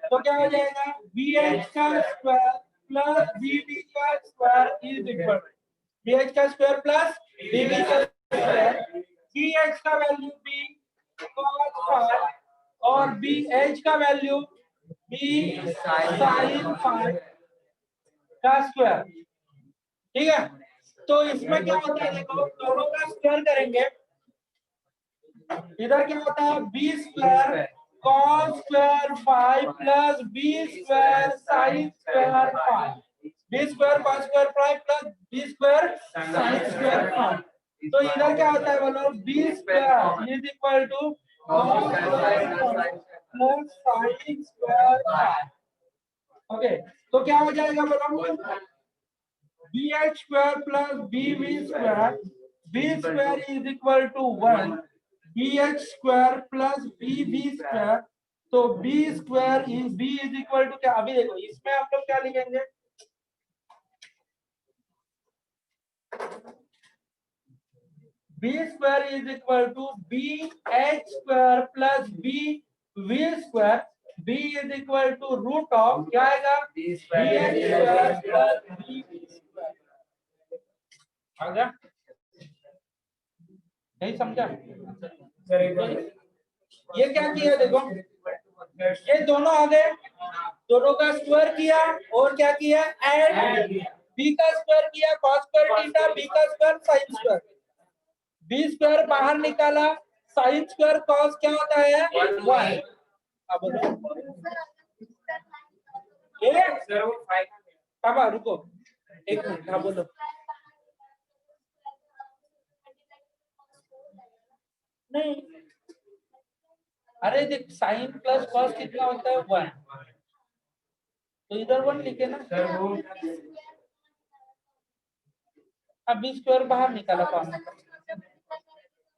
तो क्या हो जाएगा bh का स्क्वायर प्लस bb का स्क्वायर इज इक्वल bh का स्क्वायर प्लस bb का स्क्वायर bh का वैल्यू b cos फाइ और bh का वैल्यू b sin फाइ का स्क्वायर ठीक है तो इसमें क्या होता है देखो दोनों का स्क्वायर करेंगे इधर क्या होता है B square cos square phi plus B square sin square phi B square cos square phi plus B square sin square phi तो इधर क्या होता है बोलो B square is equal to cos square plus sin square phi okay तो क्या हो जाएगा बोलो bh square plus bv square is equal to 1 bh square plus bv square तो b square is equal to क्या अभी देखो इसमें हम लोग क्या लिखेंगे b square is equal to bh square plus bv square b is equal to root of क्या आएगा bh square plus bv square आ गया नहीं समझा ये क्या किया देखो ये दोनों आ गए दोनों का स्क्वायर किया और क्या किया ऐड b का स्क्वायर किया cos स्क्वायर थीटा b का square sin square b square बाहर निकाला sin स्क्वायर cos क्या होता है 1 अब बोलो ये अब रुको एक मिनट हाँ बोलो नहीं अरे देख साइन प्लस कॉस कितना होता है 1 तो इधर 1 लिखे ना अब बी स्क्वायर बाहर निकाला कौन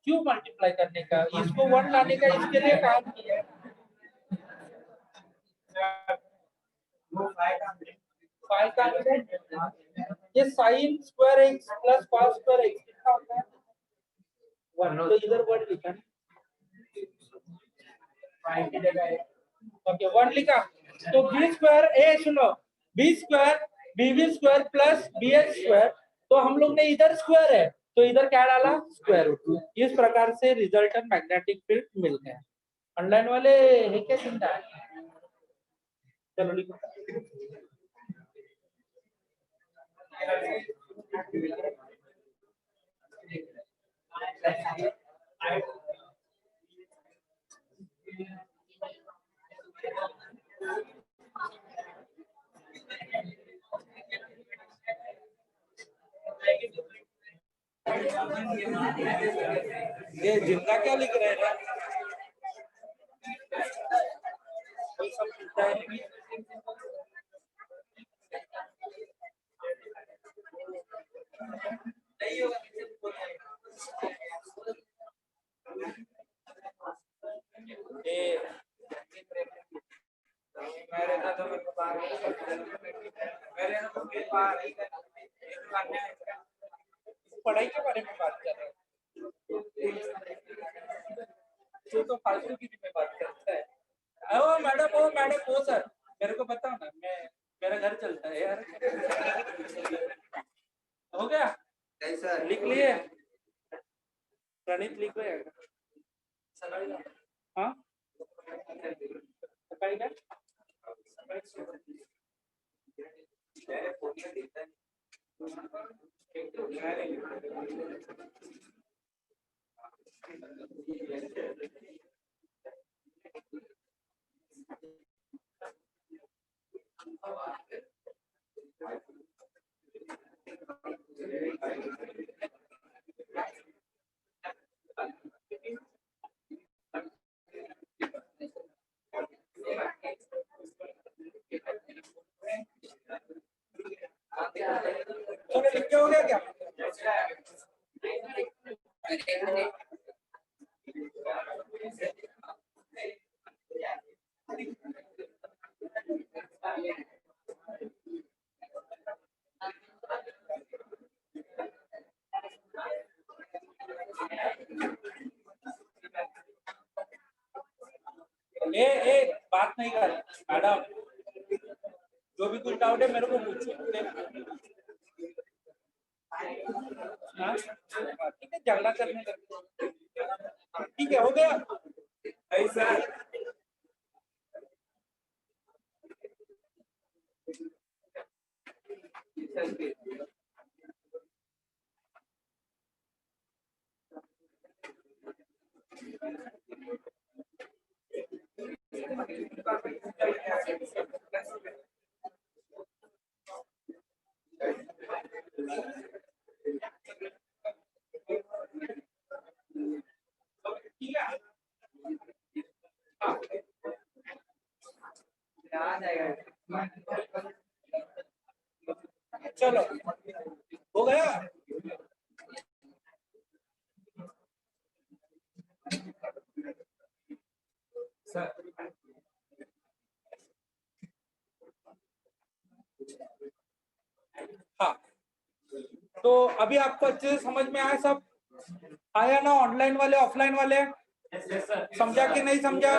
क्यों मल्टीप्लाई करने का इसको 1 लाने का इसके लिए काम किया फाइ का ये sine square x plus cos square x कितना होता है 1 तो इधर 1 लिखा ओके 1 लिखा तो बी स्क्वायर ए सुनो बी स्क्वायर बीवी स्क्वायर प्लस bh स्क्वायर तो हम लोग ने इधर स्क्वायर है तो इधर क्या डाला, स्क्वायर रूट। इस प्रकार से रिजल्टेंट मैग्नेटिक फील्ड मिल गया। ऑनलाइन वाले है क्या चिंता है? चलो लिखो। ये जिंदा क्या लिख रहे हैं? कोई सब चिंता है? पढ़ाई के बारे में बात कर रहे हैं, तो फालतूगिरी में बात करता है। ओ मैडम वो सर, मेरे को बताओ ना, मेरा घर चलता है यार। हो गया? कैसा लिख लिए? प्रणीत लिख रहे हैं? हाँ सकाळी का? चलो लिख के हो गया क्या? ए बात नहीं कर मैडम, जो भी कुछ डाउट है मेरे को पूछो। हाँ ठीक है, झगड़ा करने लगे। ठीक है, हो गया ऐसा। चलो हो गया। हाँ तो अभी आपको अच्छे से समझ में आया सब? आया ना? ऑनलाइन वाले ऑफलाइन वाले समझा कि नहीं समझा?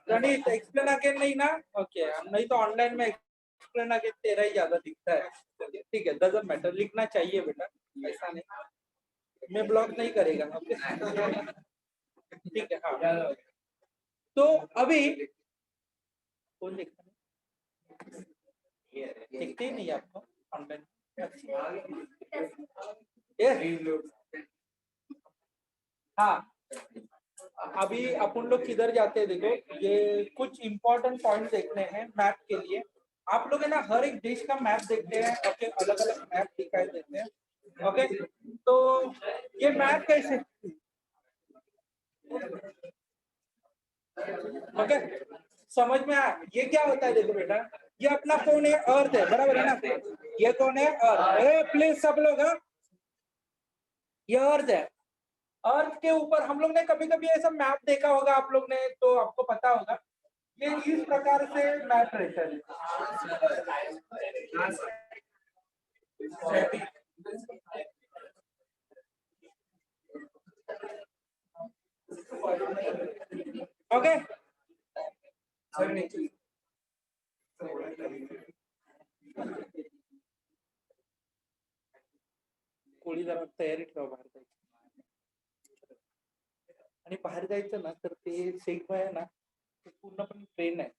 गणित एक्सप्लेन अगेन नहीं ना? ओके, नहीं तो ऑनलाइन में एक्सप्लेन अगेन तेरा ही ज्यादा दिखता है। ठीक है, डजंट मैटर, लिखना चाहिए बेटा, ऐसा नहीं, मैं ब्लॉक नहीं करेगा। ओके ठीक है। हाँ तो अभी कौन लिखता है? दिखते ही नहीं आपको ऑनलाइन? हाँ अभी अपन लोग किधर जाते हैं देखो, ये कुछ इंपॉर्टेंट पॉइंट देखने हैं मैप के लिए। आप लोग है ना हर एक देश का मैप देखते हैं, ओके, अलग अलग मैप दिखाई देते हैं। ओके तो ये मैप कैसे, ओके समझ में आया? ये क्या होता है देखो बेटा, ये अपना कौन है? अर्थ है, बराबर है ना? ये कौन है? अर्थ। प्लीज सब लोग, ये अर्थ है। अर्थ के ऊपर हम लोग ने कभी कभी ऐसा मैप देखा होगा आप लोग ने, तो आपको पता होगा ये इस प्रकार से मैप रहता है। ओके कोळी जरा तयारी ठेवा बाहेर जायचं. आणि बाहेर जायचं ना तर ते शेख भाई आहे ना ते पूर्णपणे ट्रेन आहे.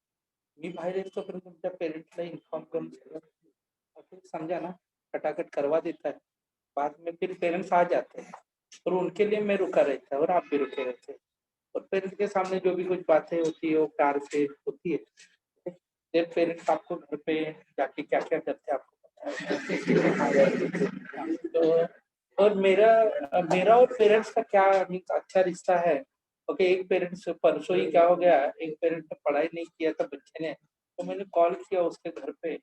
मी बाहर येतो तोपर्यंत तुमच्या पेरेंट्सला इन्फॉर्म करून समझा ना, खटाखट करवा देता है. बाद में फिर पेरेंट्स आ जाते हैं और उनके लिए मैं रुका रहता है और आप भी रुके रहते हैं. और पेरेंट्स के सामने जो भी कुछ बातें होती है वो प्यार से होती है. फिर पेरेंट्स आपको घर पे जाके क्या क्या करते हैं आपको पता है. तो और मेरा और पेरेंट्स का क्या अच्छा रिश्ता है. ओके, एक पेरेंट्स परसों ही क्या हो गया, एक पेरेंट ने पढ़ाई नहीं किया था बच्चे ने, तो मैंने कॉल किया उसके घर पे.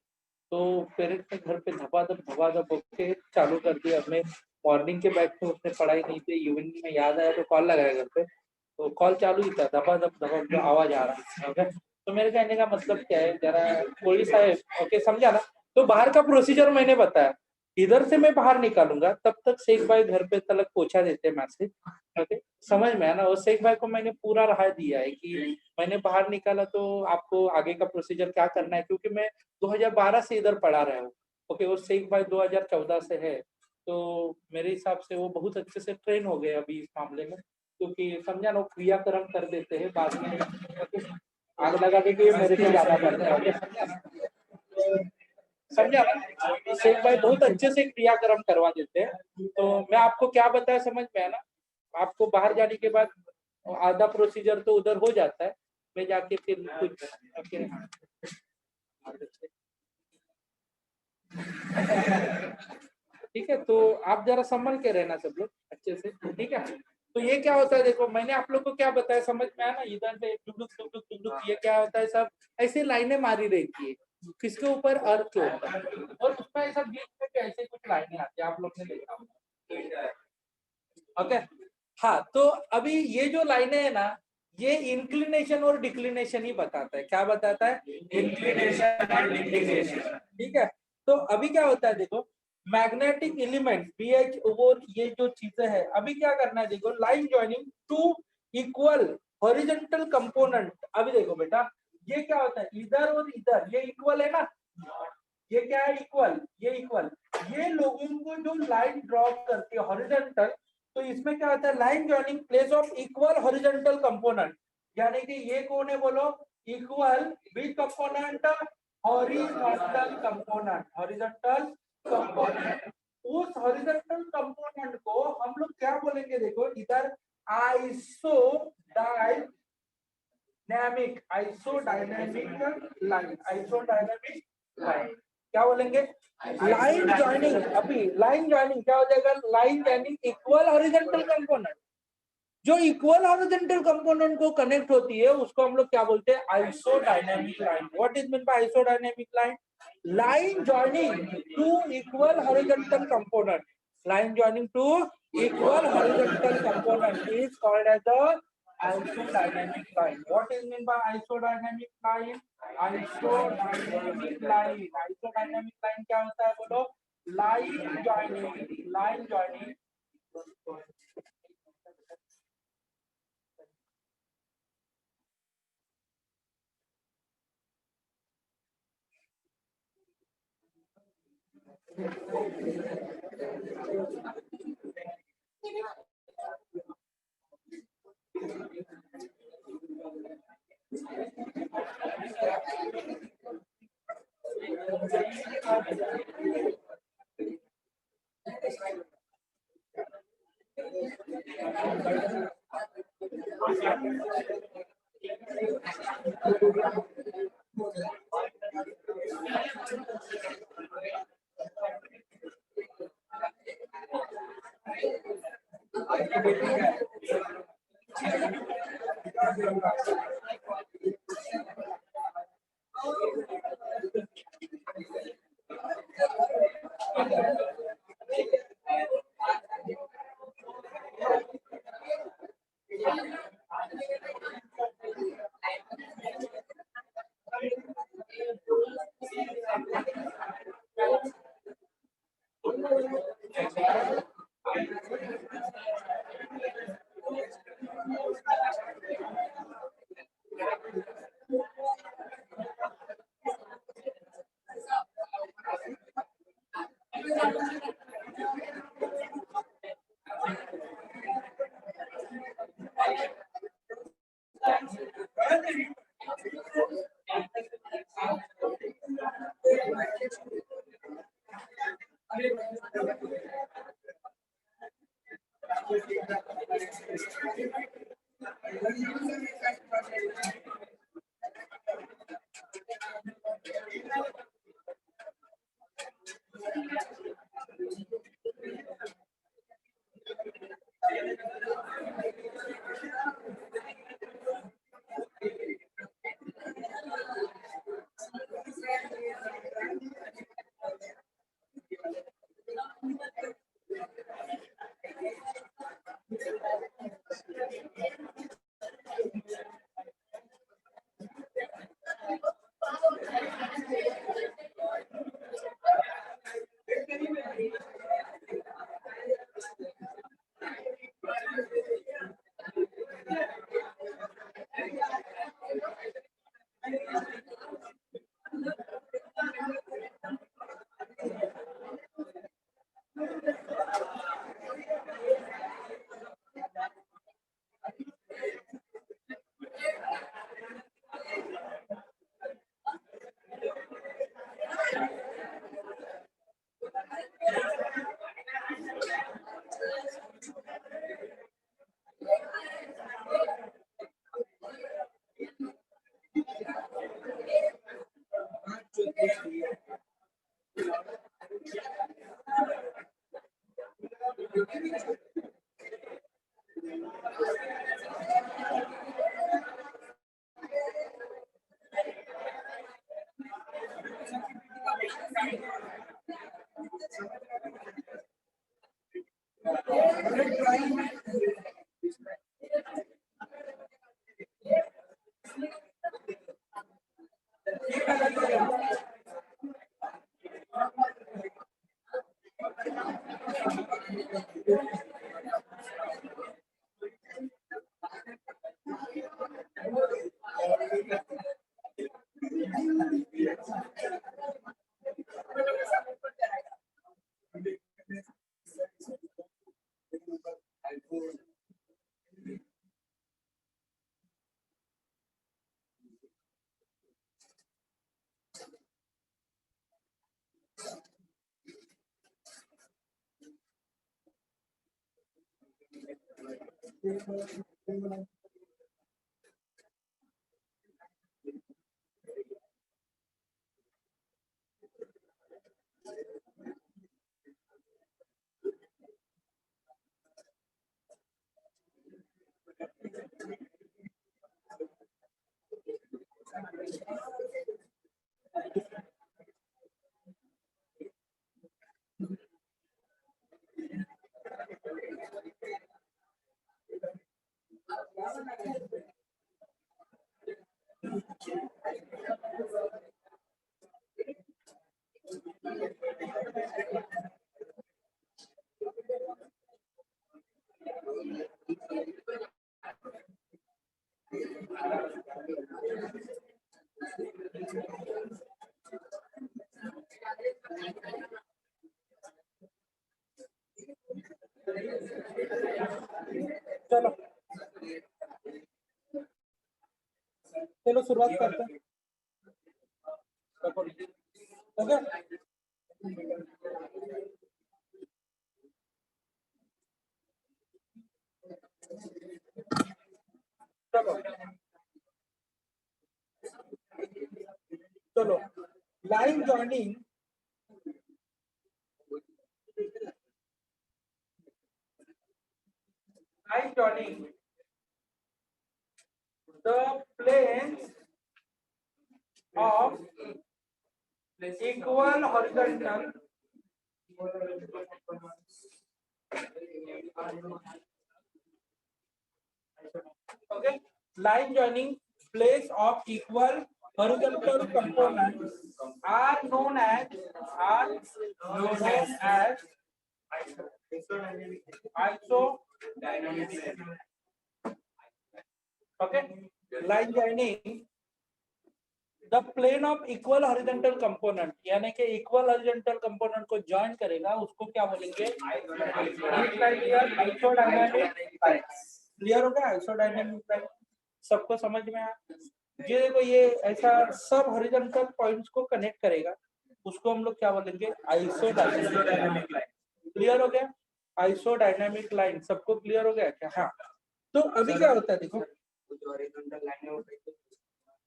तो पेरेंट्स ने घर पे धबाधब ओके चालू कर दिया. मैं मॉर्निंग के बैच में उसने पढ़ाई नहीं की, इवनिंग में याद आया तो कॉल लगाया घर पे, तो कॉल चालू ही था. धबाधब आवाज आ रहा है. ओके, तो मेरे कहने का मतलब क्या है, जरा कोई साहब ओके समझा ना. तो बाहर का प्रोसीजर मैंने बताया. इधर से मैं बाहर निकालूंगा तब तक शेख भाई घर पे तलक पहुंचा देते मैसेज. ओके, समझ में आया ना. और शेख भाई को मैंने पूरा राय दिया है कि मैंने बाहर निकाला तो आपको आगे का प्रोसीजर क्या करना है, क्योंकि मैं 2012 से इधर पढ़ा रहा हूँ. ओके, और शेख भाई 2014 से है, तो मेरे हिसाब से वो बहुत अच्छे से ट्रेन हो गए अभी इस मामले में. क्योंकि समझा ना, क्रियाक्रम कर देते हैं बाद में. आग लगाने के लिए मेरे को जाना पड़ता है. समझा ना, शेख भाई बहुत अच्छे से क्रियाक्रम करवा देते हैं. तो मैं आपको क्या बताया समझ में आया ना. आपको बाहर जाने के बाद आधा प्रोसीजर तो उधर हो जाता है. मैं जाके फिर कुछ ठीक है. तो आप जरा संभल के रहना सब लोग अच्छे से, ठीक है. तो ये क्या होता है देखो, मैंने आप लोग को क्या बताया समझ में आया ना. इधर से टुक ये क्या होता है, सब ऐसे लाइनें मारी रहती है. किसके ऊपर, अर्थ के ऊपर. और उसमें ऐसा बीच में कैसे कुछ लाइनें आती है, आप लोग ने देखा होगा. ओके, हाँ. तो अभी ये जो लाइनें है ना, ये इंक्लिनेशन और डिक्लिनेशन ही बताता है. क्या बताता है, इंक्लिनेशन और डिक्लिनेशन. ठीक है. तो अभी क्या होता है देखो, मैग्नेटिक एलिमेंट BH वो ये जो चीजें है, अभी क्या करना है देखो, line joining to equal horizontal component. अभी देखो बेटा, ये क्या होता है, इधर और इधर ये इक्वल है ना. ये क्या है, इक्वल. ये इक्वल, ये लोगों को जो लाइन ड्रॉ करती है हॉरिजॉन्टल, तो इसमें क्या होता है, line joining place of equal horizontal component. यानी कि ये कौन है बोलो, equal with component horizontal component. Horizontal component. उस हॉरिजॉन्टल कंपोनेंट को हम लोग क्या बोलेंगे देखो, इधर आइसोडायनेमिक लाइन. क्या बोलेंगे, लाइन ज्वाइनिंग. अभी लाइन ज्वाइनिंग क्या हो जाएगा, line joining equal horizontal component. जो इक्वल हॉरिजॉन्टल कंपोनेंट को कनेक्ट होती है उसको हम लोग क्या बोलते हैं, isodynamic line. What is mean by isodynamic line, line joining to equal horizontal component. Line joining to equal horizontal component is called as the isodynamic line. What is meant by isodynamic line? Isodynamic line. Isodynamic line क्या होता है बोलो, line joining. चलो चलो शुरुआत करते हैं। Okay चलो line joining the planes of equal horizontal okay line joining place of equal horizontal components are known as isodynamic. Okay, line joining the plane of equal horizontal component यानी कि equal horizontal component को join करेगा उसको क्या बोलेंगे clear हो गया आइसोडायनामिक line सबको समझ में आया ये देखो ये ऐसा सब हॉरिजॉन्टल पॉइंट्स को कनेक्ट करेगा उसको हम लोग क्या बोलेंगे आइसोडायनामिक लाइन क्लियर हो गया आइसोडायनामिक लाइन सबको क्लियर हो गया क्या हाँ तो अभी क्या होता है देखो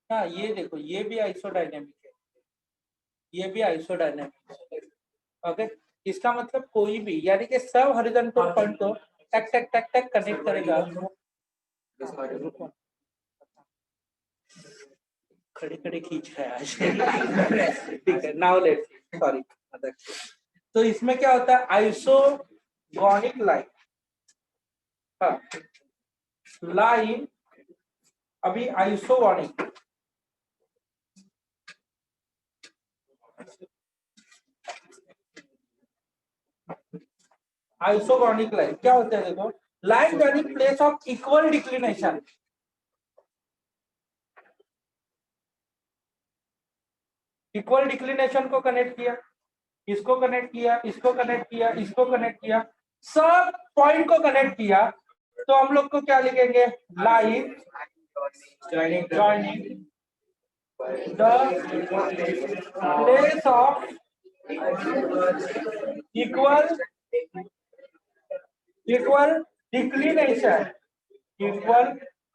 हाँ ये देखो ये भी आइसोडायनामिक है ये भी आइसोडायनामिक है ओके इसका मतलब कोई भी यानी कि सब हॉरिजॉन्टल पॉइंट को टक टक टक टक कनेक्ट करेगा खड़े खड़े खींच है आज ठीक है नाउ लेट्स सॉरी तो इसमें क्या होता है आइसोगोनिक लाइन हाँ लाइन अभी आइसोगोनिक आइसोगोनिक लाइन क्या होता है देखो line joining place of equal declination equal declination को कनेक्ट किया इसको कनेक्ट किया इसको कनेक्ट किया इसको कनेक्ट किया सब पॉइंट को कनेक्ट किया तो हम लोग को क्या लिखेंगे line joining the place of equal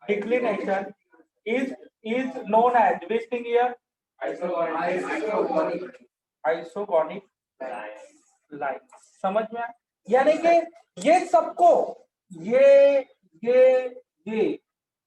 declination is known as which thing here isogonic line. समझ में आया? यानी कि ये सबको ये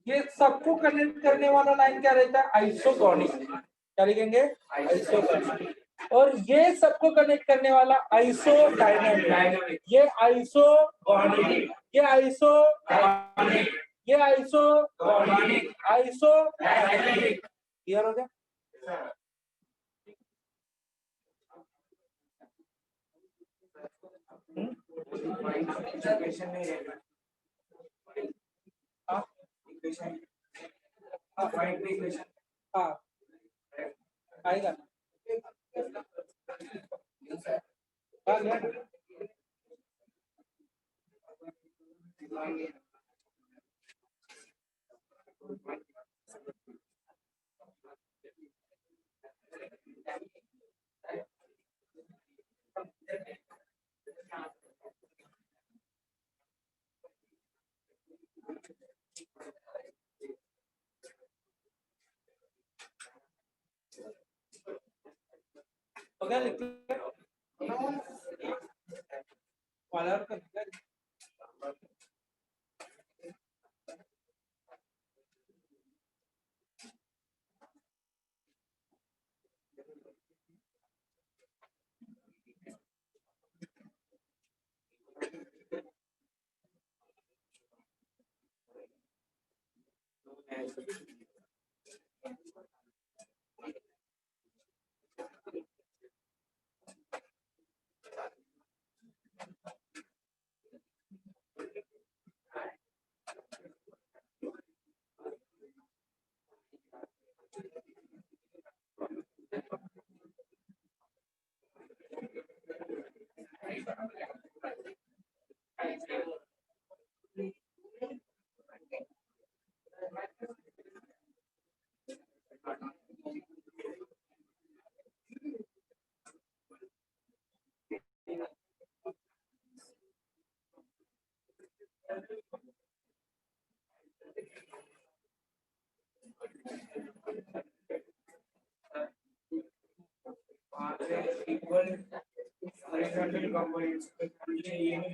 ये सबको कनेक्ट करने वाला लाइन क्या रहता है? आइसोगोनिक। क्या लिखेंगे? आइसोगोनिक। और ये सबको कनेक्ट करने वाला आइसोडायनामिक। ये आइसोगोनिक, ये आइसोगोनिक, ये आइसोगोनिक, आइसोडायनामिक। क्लियर हो गया? इक्वेशन नहीं रहेगा। हाँ इक्वेशन फाइंड द इक्वेशन हाँ आएगा। हाँ गया। हो गया? लिख वाला कर दिया। इक्वल हॉरिजॉन्टल कंपोनेंट्स ये नहीं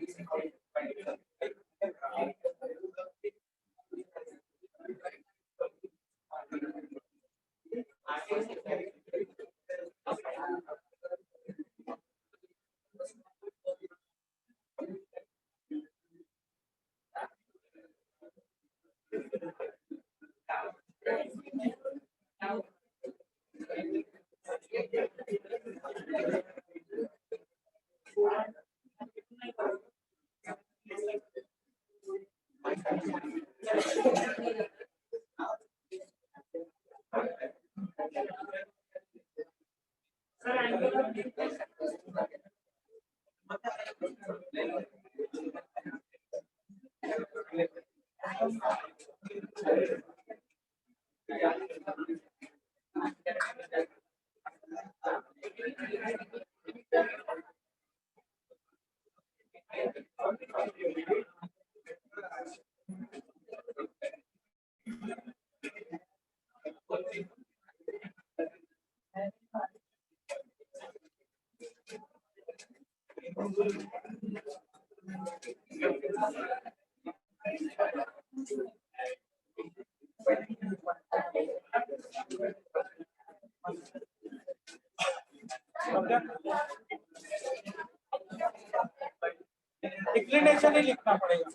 डिक्लिनेशन ही लिखना पड़ेगा।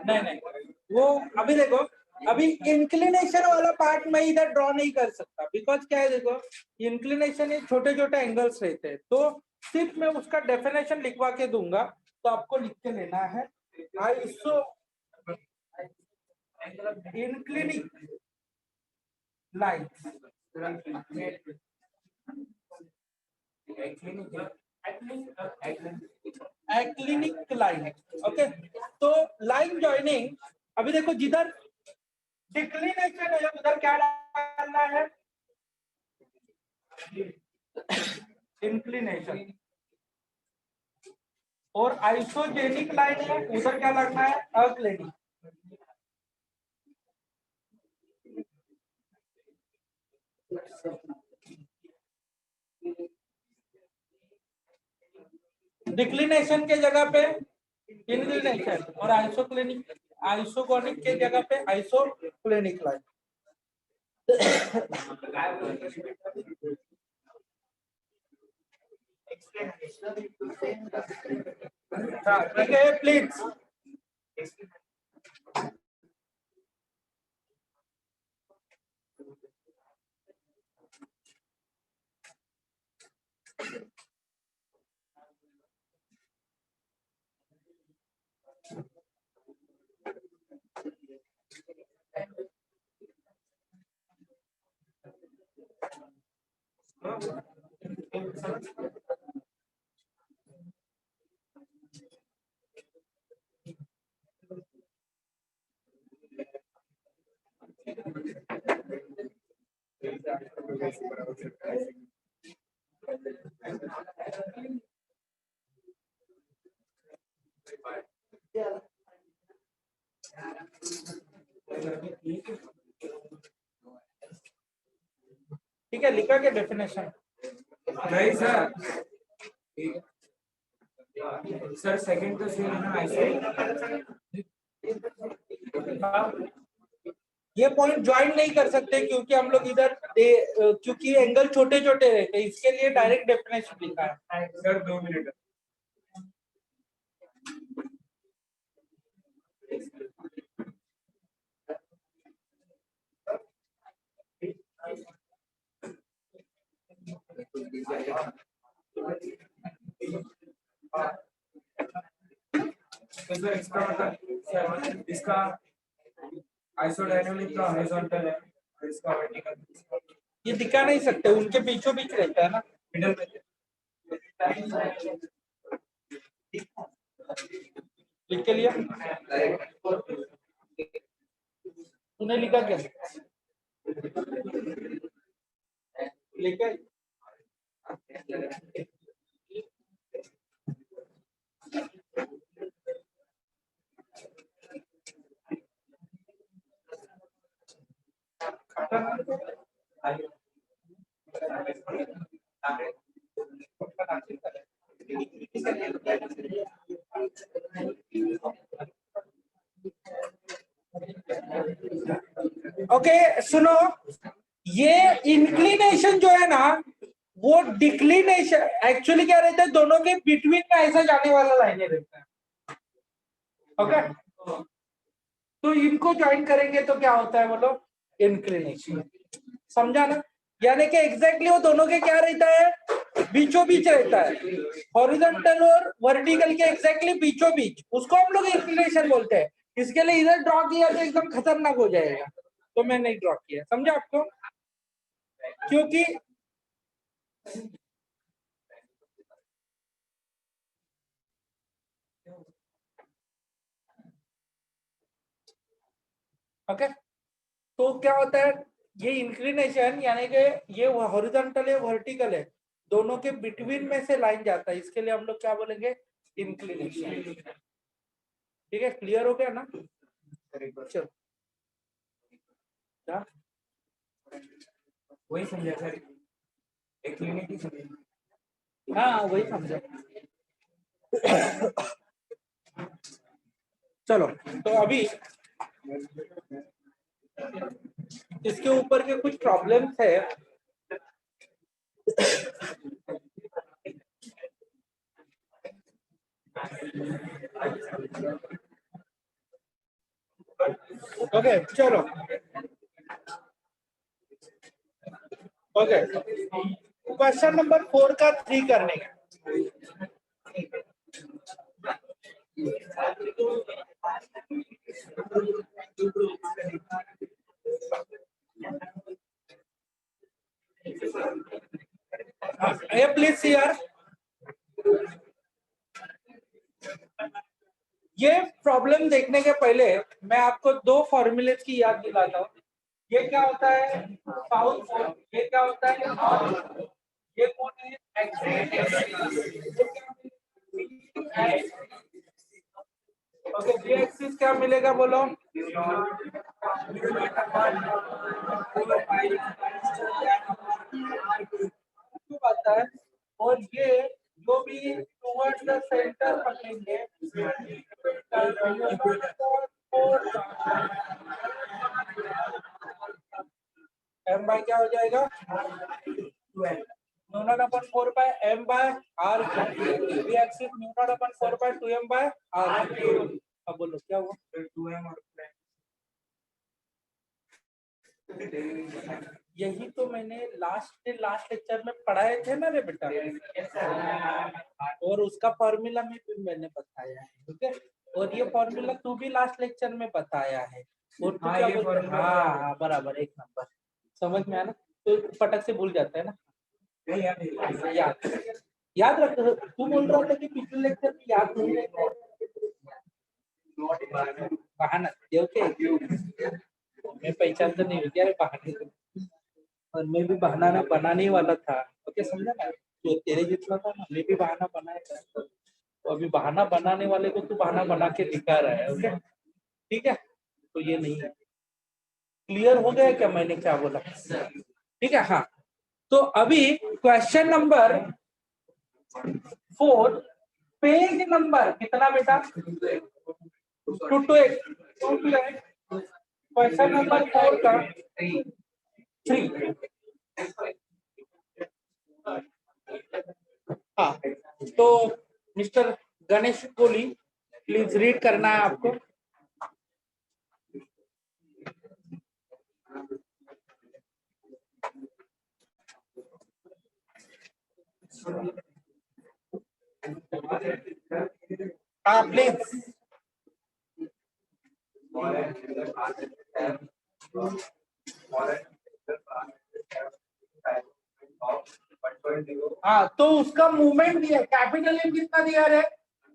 नहीं वो अभी देखो, अभी इंक्लिनेशन वाला पार्ट मैं इधर ड्रॉ नहीं कर सकता, बिकॉज क्या है, देखो इंक्लिनेशन ये छोटे छोटे एंगल्स रहते हैं, तो सिर्फ मैं उसका डेफिनेशन लिखवा के दूंगा, तो आपको लिख के लेना है iso inclinic line, aclinic line. Okay, तो लाइन जॉइनिंग, अभी देखो जिधर डिक्लिनेशन है उधर क्या डालना है? इंक्लिनेशन। और आइसोजेनिक लाइन है उधर क्या लगना है? अक्लिनिक। डिक्लिनेशन के जगह पे इंक्लिनेशन और आइसोगोनिक के जगह पे आइसोक्लिनिक लाइन। ठीक है प्लीज। ठीक है, लिखा के डेफिनेशन? नहीं सर, सर सेकंड तो सेम है ना ऐसे। ये पॉइंट ज्वाइन नहीं कर सकते क्योंकि हम लोग इधर क्योंकि एंगल छोटे छोटे रहते हैं, इसके लिए डायरेक्ट डेफिनेशन लिखा है। Sir 2 minute. सर इसका मतलब सर इसका आइसोडायनामिक का हॉरिजॉन्टल है, इसका वर्टिकल। ये दिखा नहीं सकते, उनके बीचों बीच रहता है ना, मिडल में। लिख के लिया? तूने लिखा क्या? लिखा? ओके सुनो, ये इंक्लिनेशन जो है ना वो डिक्लिनेशन एक्चुअली क्या रहता है, दोनों के बिटवीन में ऐसा जाने वाला लाइनें रहता है। ओके तो इनको ज्वाइन करेंगे तो क्या होता है बोलो, इंक्लिनेशन। समझा ना? यानी कि एग्जैक्टली वो दोनों के क्या रहता है, बीचों बीच रहता है। हॉरिजॉन्टल और वर्टिकल के एग्जैक्टली बीचों बीच, उसको हम लोग इंक्लिनेशन बोलते हैं। इसके लिए इधर ड्रॉ किया तो एकदम खतरनाक हो जाएगा, तो मैं नहीं ड्रॉ किया। समझा आपको? क्योंकि ओके तो क्या होता है, ये इंक्लिनेशन यानी कि ये हॉरिजॉन्टल है वर्टिकल है, दोनों के बिटवीन में से लाइन जाता है, इसके लिए हम लोग क्या बोलेंगे, इंक्लिनेशन। ठीक है, क्लियर हो गया ना? चलो क्या वही समझा सर, एक क्लिनिक ही समझा। हाँ वही समझा। चलो तो अभी इसके ऊपर के कुछ प्रॉब्लम्स है। ओके चलो ओके क्वेश्चन नंबर 4 का 3 करने का। प्लीज सी यार, ये प्रॉब्लम देखने के पहले मैं आपको 2 फॉर्मूलेस की याद दिलाता हूँ। ये क्या होता है, साउथ पोल, ये क्या होता है, नॉर्थ पोल। ये कौन है, ओके जी एक्सिस क्या मिलेगा बोलो, m by क्या हो जाएगा 12 mu naught upon 4 by m by r v axis mu naught upon 4 by 2m by r। अब बोलो क्या हुआ 2m और यही तो मैंने लास्ट लेक्चर में पढ़ाए थे ना रे बेटा, और उसका फॉर्मूला में भी मैंने बताया है, ठीक है। और ये फॉर्मूला तू भी लास्ट लेक्चर में बताया है, और तू क्या बोलता है? हाँ बराबर, एक नंबर, समझ में आया ना। तो फटक से भूल जाता है ना, याद रख। तू बोल रहा था कि पिछले लेक्चर में याद नहीं रहता है, बहाना ओके। मैं पहचान तो नहीं क्या रे बहाने, और मैं भी बहाना ना बनाने वाला था, ओके समझा ना। तो तेरे जितना था ना, मैं भी बहाना बनाया था, तो अभी बहाना बनाने वाले को तू बहाना बना के दिखा रहा है, ओके ठीक है। तो ये नहीं है, क्लियर हो गया क्या मैंने क्या बोला, ठीक है। हाँ, तो अभी क्वेश्चन नंबर 4, पेज नंबर कितना बेटा 228, क्वेश्चन नंबर 4 का 3। हाँ, तो mister Ganesh Kohli please read करना है आपको। हाँ प्लीज। हाँ, तो उसका मूवमेंट दिया, कैपिटल एम कितना दिया रे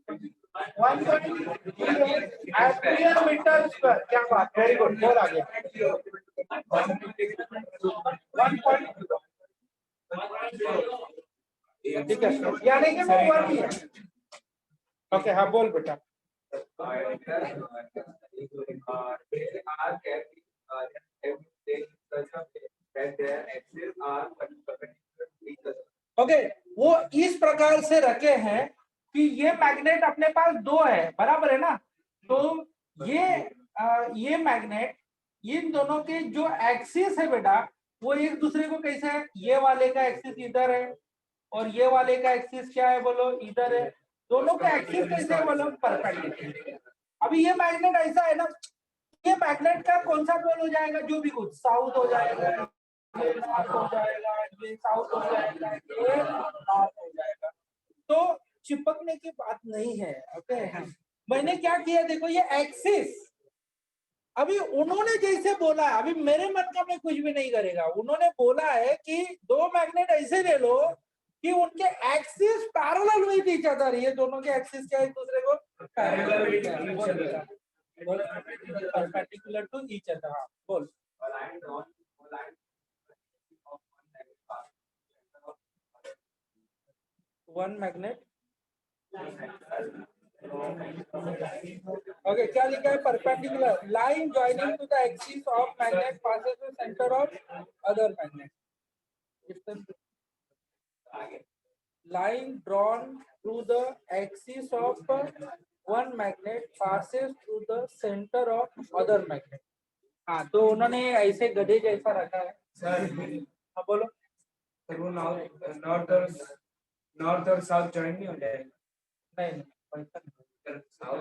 1.38 एम्पियर मीटर स्क्वायर। क्या बात, वेरी गुड, और आगे 1.0, ठीक है, यानी कि वो 1 ही है। ओके हाँ बोल बेटा। ओके, वो इस प्रकार से रखे हैं कि ये मैग्नेट अपने पास 2 है, बराबर है ना। तो ये मैग्नेट, इन दोनों के जो एक्सिस है बेटा, वो एक दूसरे को कैसे है, ये वाले का एक्सिस इधर है और ये वाले का एक्सिस क्या है बोलो इधर है, दोनों का एक्सिस कैसे है बोलो परपेंडिकुलर। अभी ये मैग्नेट ऐसा है ना, ये मैग्नेट का कौन सा पोल हो जाएगा, जो भी कुछ साउथ हो जाएगा, ये नॉर्थ हो जाएगा, ये साउथ हो जाएगा, ये नॉर्थ हो जाएगा, तो चिपकने की बात नहीं है, ओके। मैंने क्या किया देखो, ये एक्सिस अभी उन्होंने जैसे बोला है, अभी मेरे मन का मैं कुछ भी नहीं करेगा। उन्होंने बोला है कि 2 मैग्नेट ऐसे ले लो कि उनके axis parallel with each other, ये दोनों के एक्सिस क्या है एक दूसरे को परपेंडिकुलर टू ईच अदर। हाँ बोल। वन मैग्नेट, ओके क्या लिखा है, perpendicular line joining to the axis of magnet passes to centre of other magnet. Line drawn through the axis of one magnet passes through the center of other magnet। हाँ, तो उन्होंने ऐसे गधे जैसा रखा है सर। हाँ बोलो सर, वो नॉर्थ और साउथ जॉइन नहीं हो जाएगा? नहीं,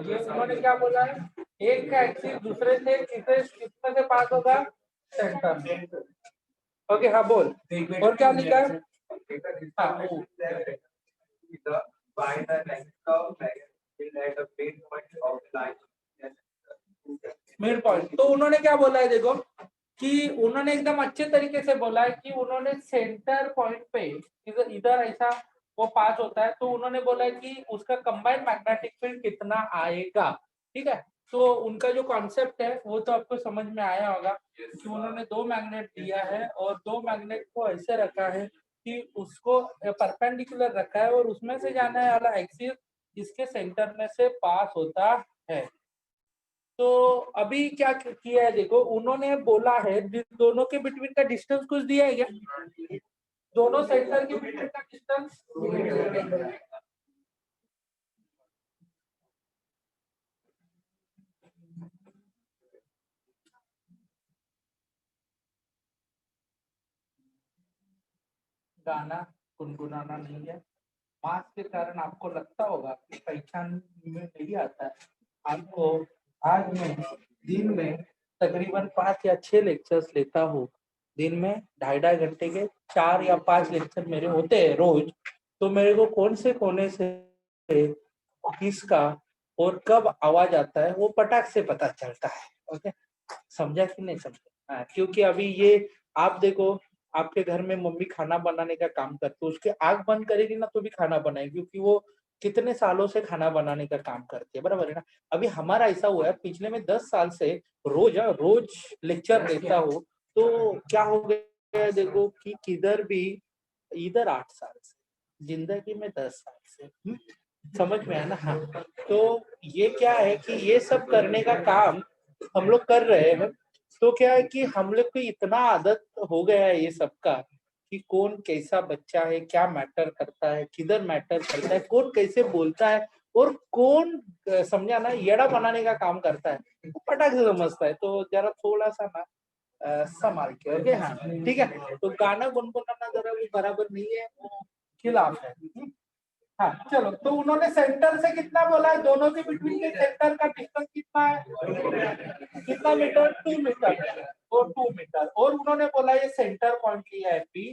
ये उन्होंने क्या बोला है, एक का एक्सिस दूसरे से किससे से पास होगा, सेंटर में। ओके हाँ बोल, और क्या लिखा है, मिड पॉइंट। तो उन्होंने क्या बोला है देखो, कि उन्होंने एकदम अच्छे तरीके से बोला है कि उन्होंने सेंटर पॉइंट पे इधर ऐसा वो पास होता है, तो उन्होंने बोला है कि उसका कंबाइंड मैग्नेटिक फील्ड कितना आएगा, ठीक है। तो उनका जो कॉन्सेप्ट है वो तो आपको समझ में आया होगा कि उन्होंने 2 मैग्नेट दिया है और 2 मैग्नेट को ऐसे रखा है कि उसको परपेंडिकुलर रखा है और उसमें से जाने वाला एक्सिस इसके सेंटर में से पास होता है। तो अभी क्या किया है देखो, उन्होंने बोला है दोनों के बिटवीन का डिस्टेंस कुछ दिया है क्या, दोनों सेंटर के बिटवीन का डिस्टेंस गाना गुनगुनाना नहीं है। मास्क के कारण आपको लगता होगा कि पहचान में नहीं आता है। आपको आज मैं दिन में तकरीबन 5 या 6 लेक्चर्स लेता हूँ। दिन में 2.5 घंटे के 4 या 5 लेक्चर मेरे होते हैं रोज। तो मेरे को कौन से कोने से किसका और कब आवाज आता है वो पटाख से पता चलता है। ओके, समझा कि नहीं समझा? क्योंकि अभी ये आप देखो, आपके घर में मम्मी खाना बनाने का काम करती है, उसके आग बंद करेगी ना तो भी खाना बनाएगी, क्योंकि वो कितने सालों से खाना बनाने का काम करती है, बराबर है ना। अभी हमारा ऐसा हुआ है, पिछले में 10 साल से रोज लेक्चर देता हूँ। तो क्या हो गया देखो कि किधर भी, इधर 8 साल से, जिंदगी में 10 साल से, समझ में है ना। हाँ, तो ये क्या है कि ये सब करने का काम हम लोग कर रहे हैं। तो क्या है कि हम लोग को इतना आदत हो गया है ये सब का कि कौन कैसा बच्चा है, क्या मैटर करता है, किधर मैटर करता है, कौन कैसे बोलता है और कौन समझा ना येड़ा बनाने का काम करता है, वो पटाख से समझता है। तो जरा थोड़ा सा ना संभाल के। ओके, हाँ ठीक है। तो गाना गुनगुनाना जरा वो बराबर नहीं है, वो खिलाफ है। हाँ चलो, तो उन्होंने सेंटर से कितना बोला है, दोनों के बिटवीन के सेंटर का डिस्टेंस कितना है, कितना मीटर, 2 मीटर और 2 मीटर। और उन्होंने बोला ये सेंटर पॉइंट लिया है पी,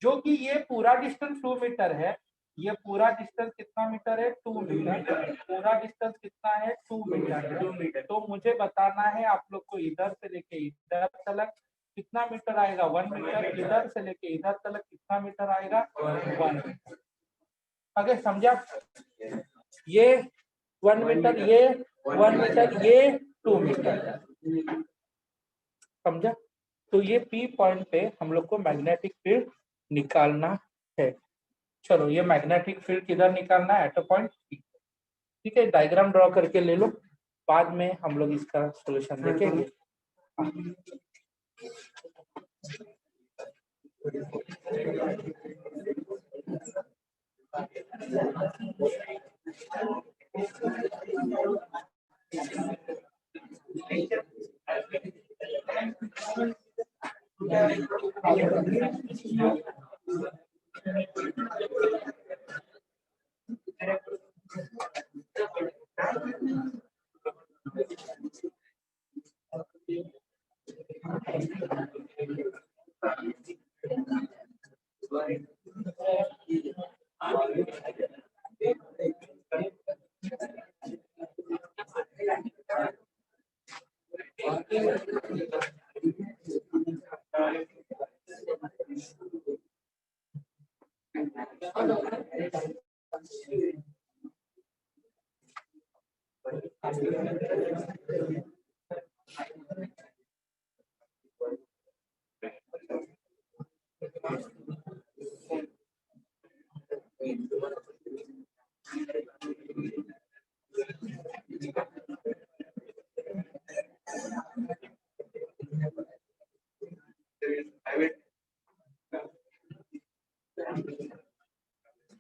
जो कि ये पूरा डिस्टेंस 2 मीटर है। ये पूरा डिस्टेंस कितना मीटर है, 2 मीटर। पूरा डिस्टेंस कितना है, 2 मीटर, 2 मीटर। तो मुझे बताना है आप लोग को इधर से लेके इधर तक कितना मीटर आएगा, 1 मीटर। इधर से लेके इधर तक कितना मीटर आएगा, 1 मीटर। आगे समझा? ये 1 मीटर, ये 1 मीटर, ये 2 मीटर, समझा? तो ये पी पॉइंट पे हम लोग को मैग्नेटिक फील्ड निकालना है। चलो, ये मैग्नेटिक फील्ड किधर निकालना है, एट अ पॉइंट पी। ठीक है, डायग्राम ड्रॉ करके ले लो, बाद में हम लोग इसका सॉल्यूशन देखेंगे।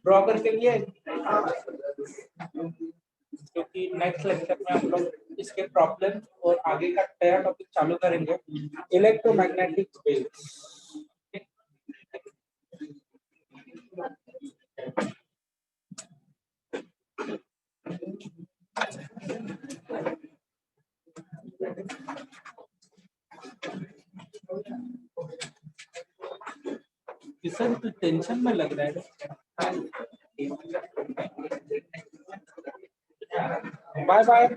ड्रॉ करके लिए, क्योंकि नेक्स्ट लेक्चर में हम लोग इसके प्रॉब्लम और आगे का नया टॉपिक चालू करेंगे, इलेक्ट्रोमैग्नेटिक वेव्स। किशन तू टेंशन में लग रहा है। Bye bye.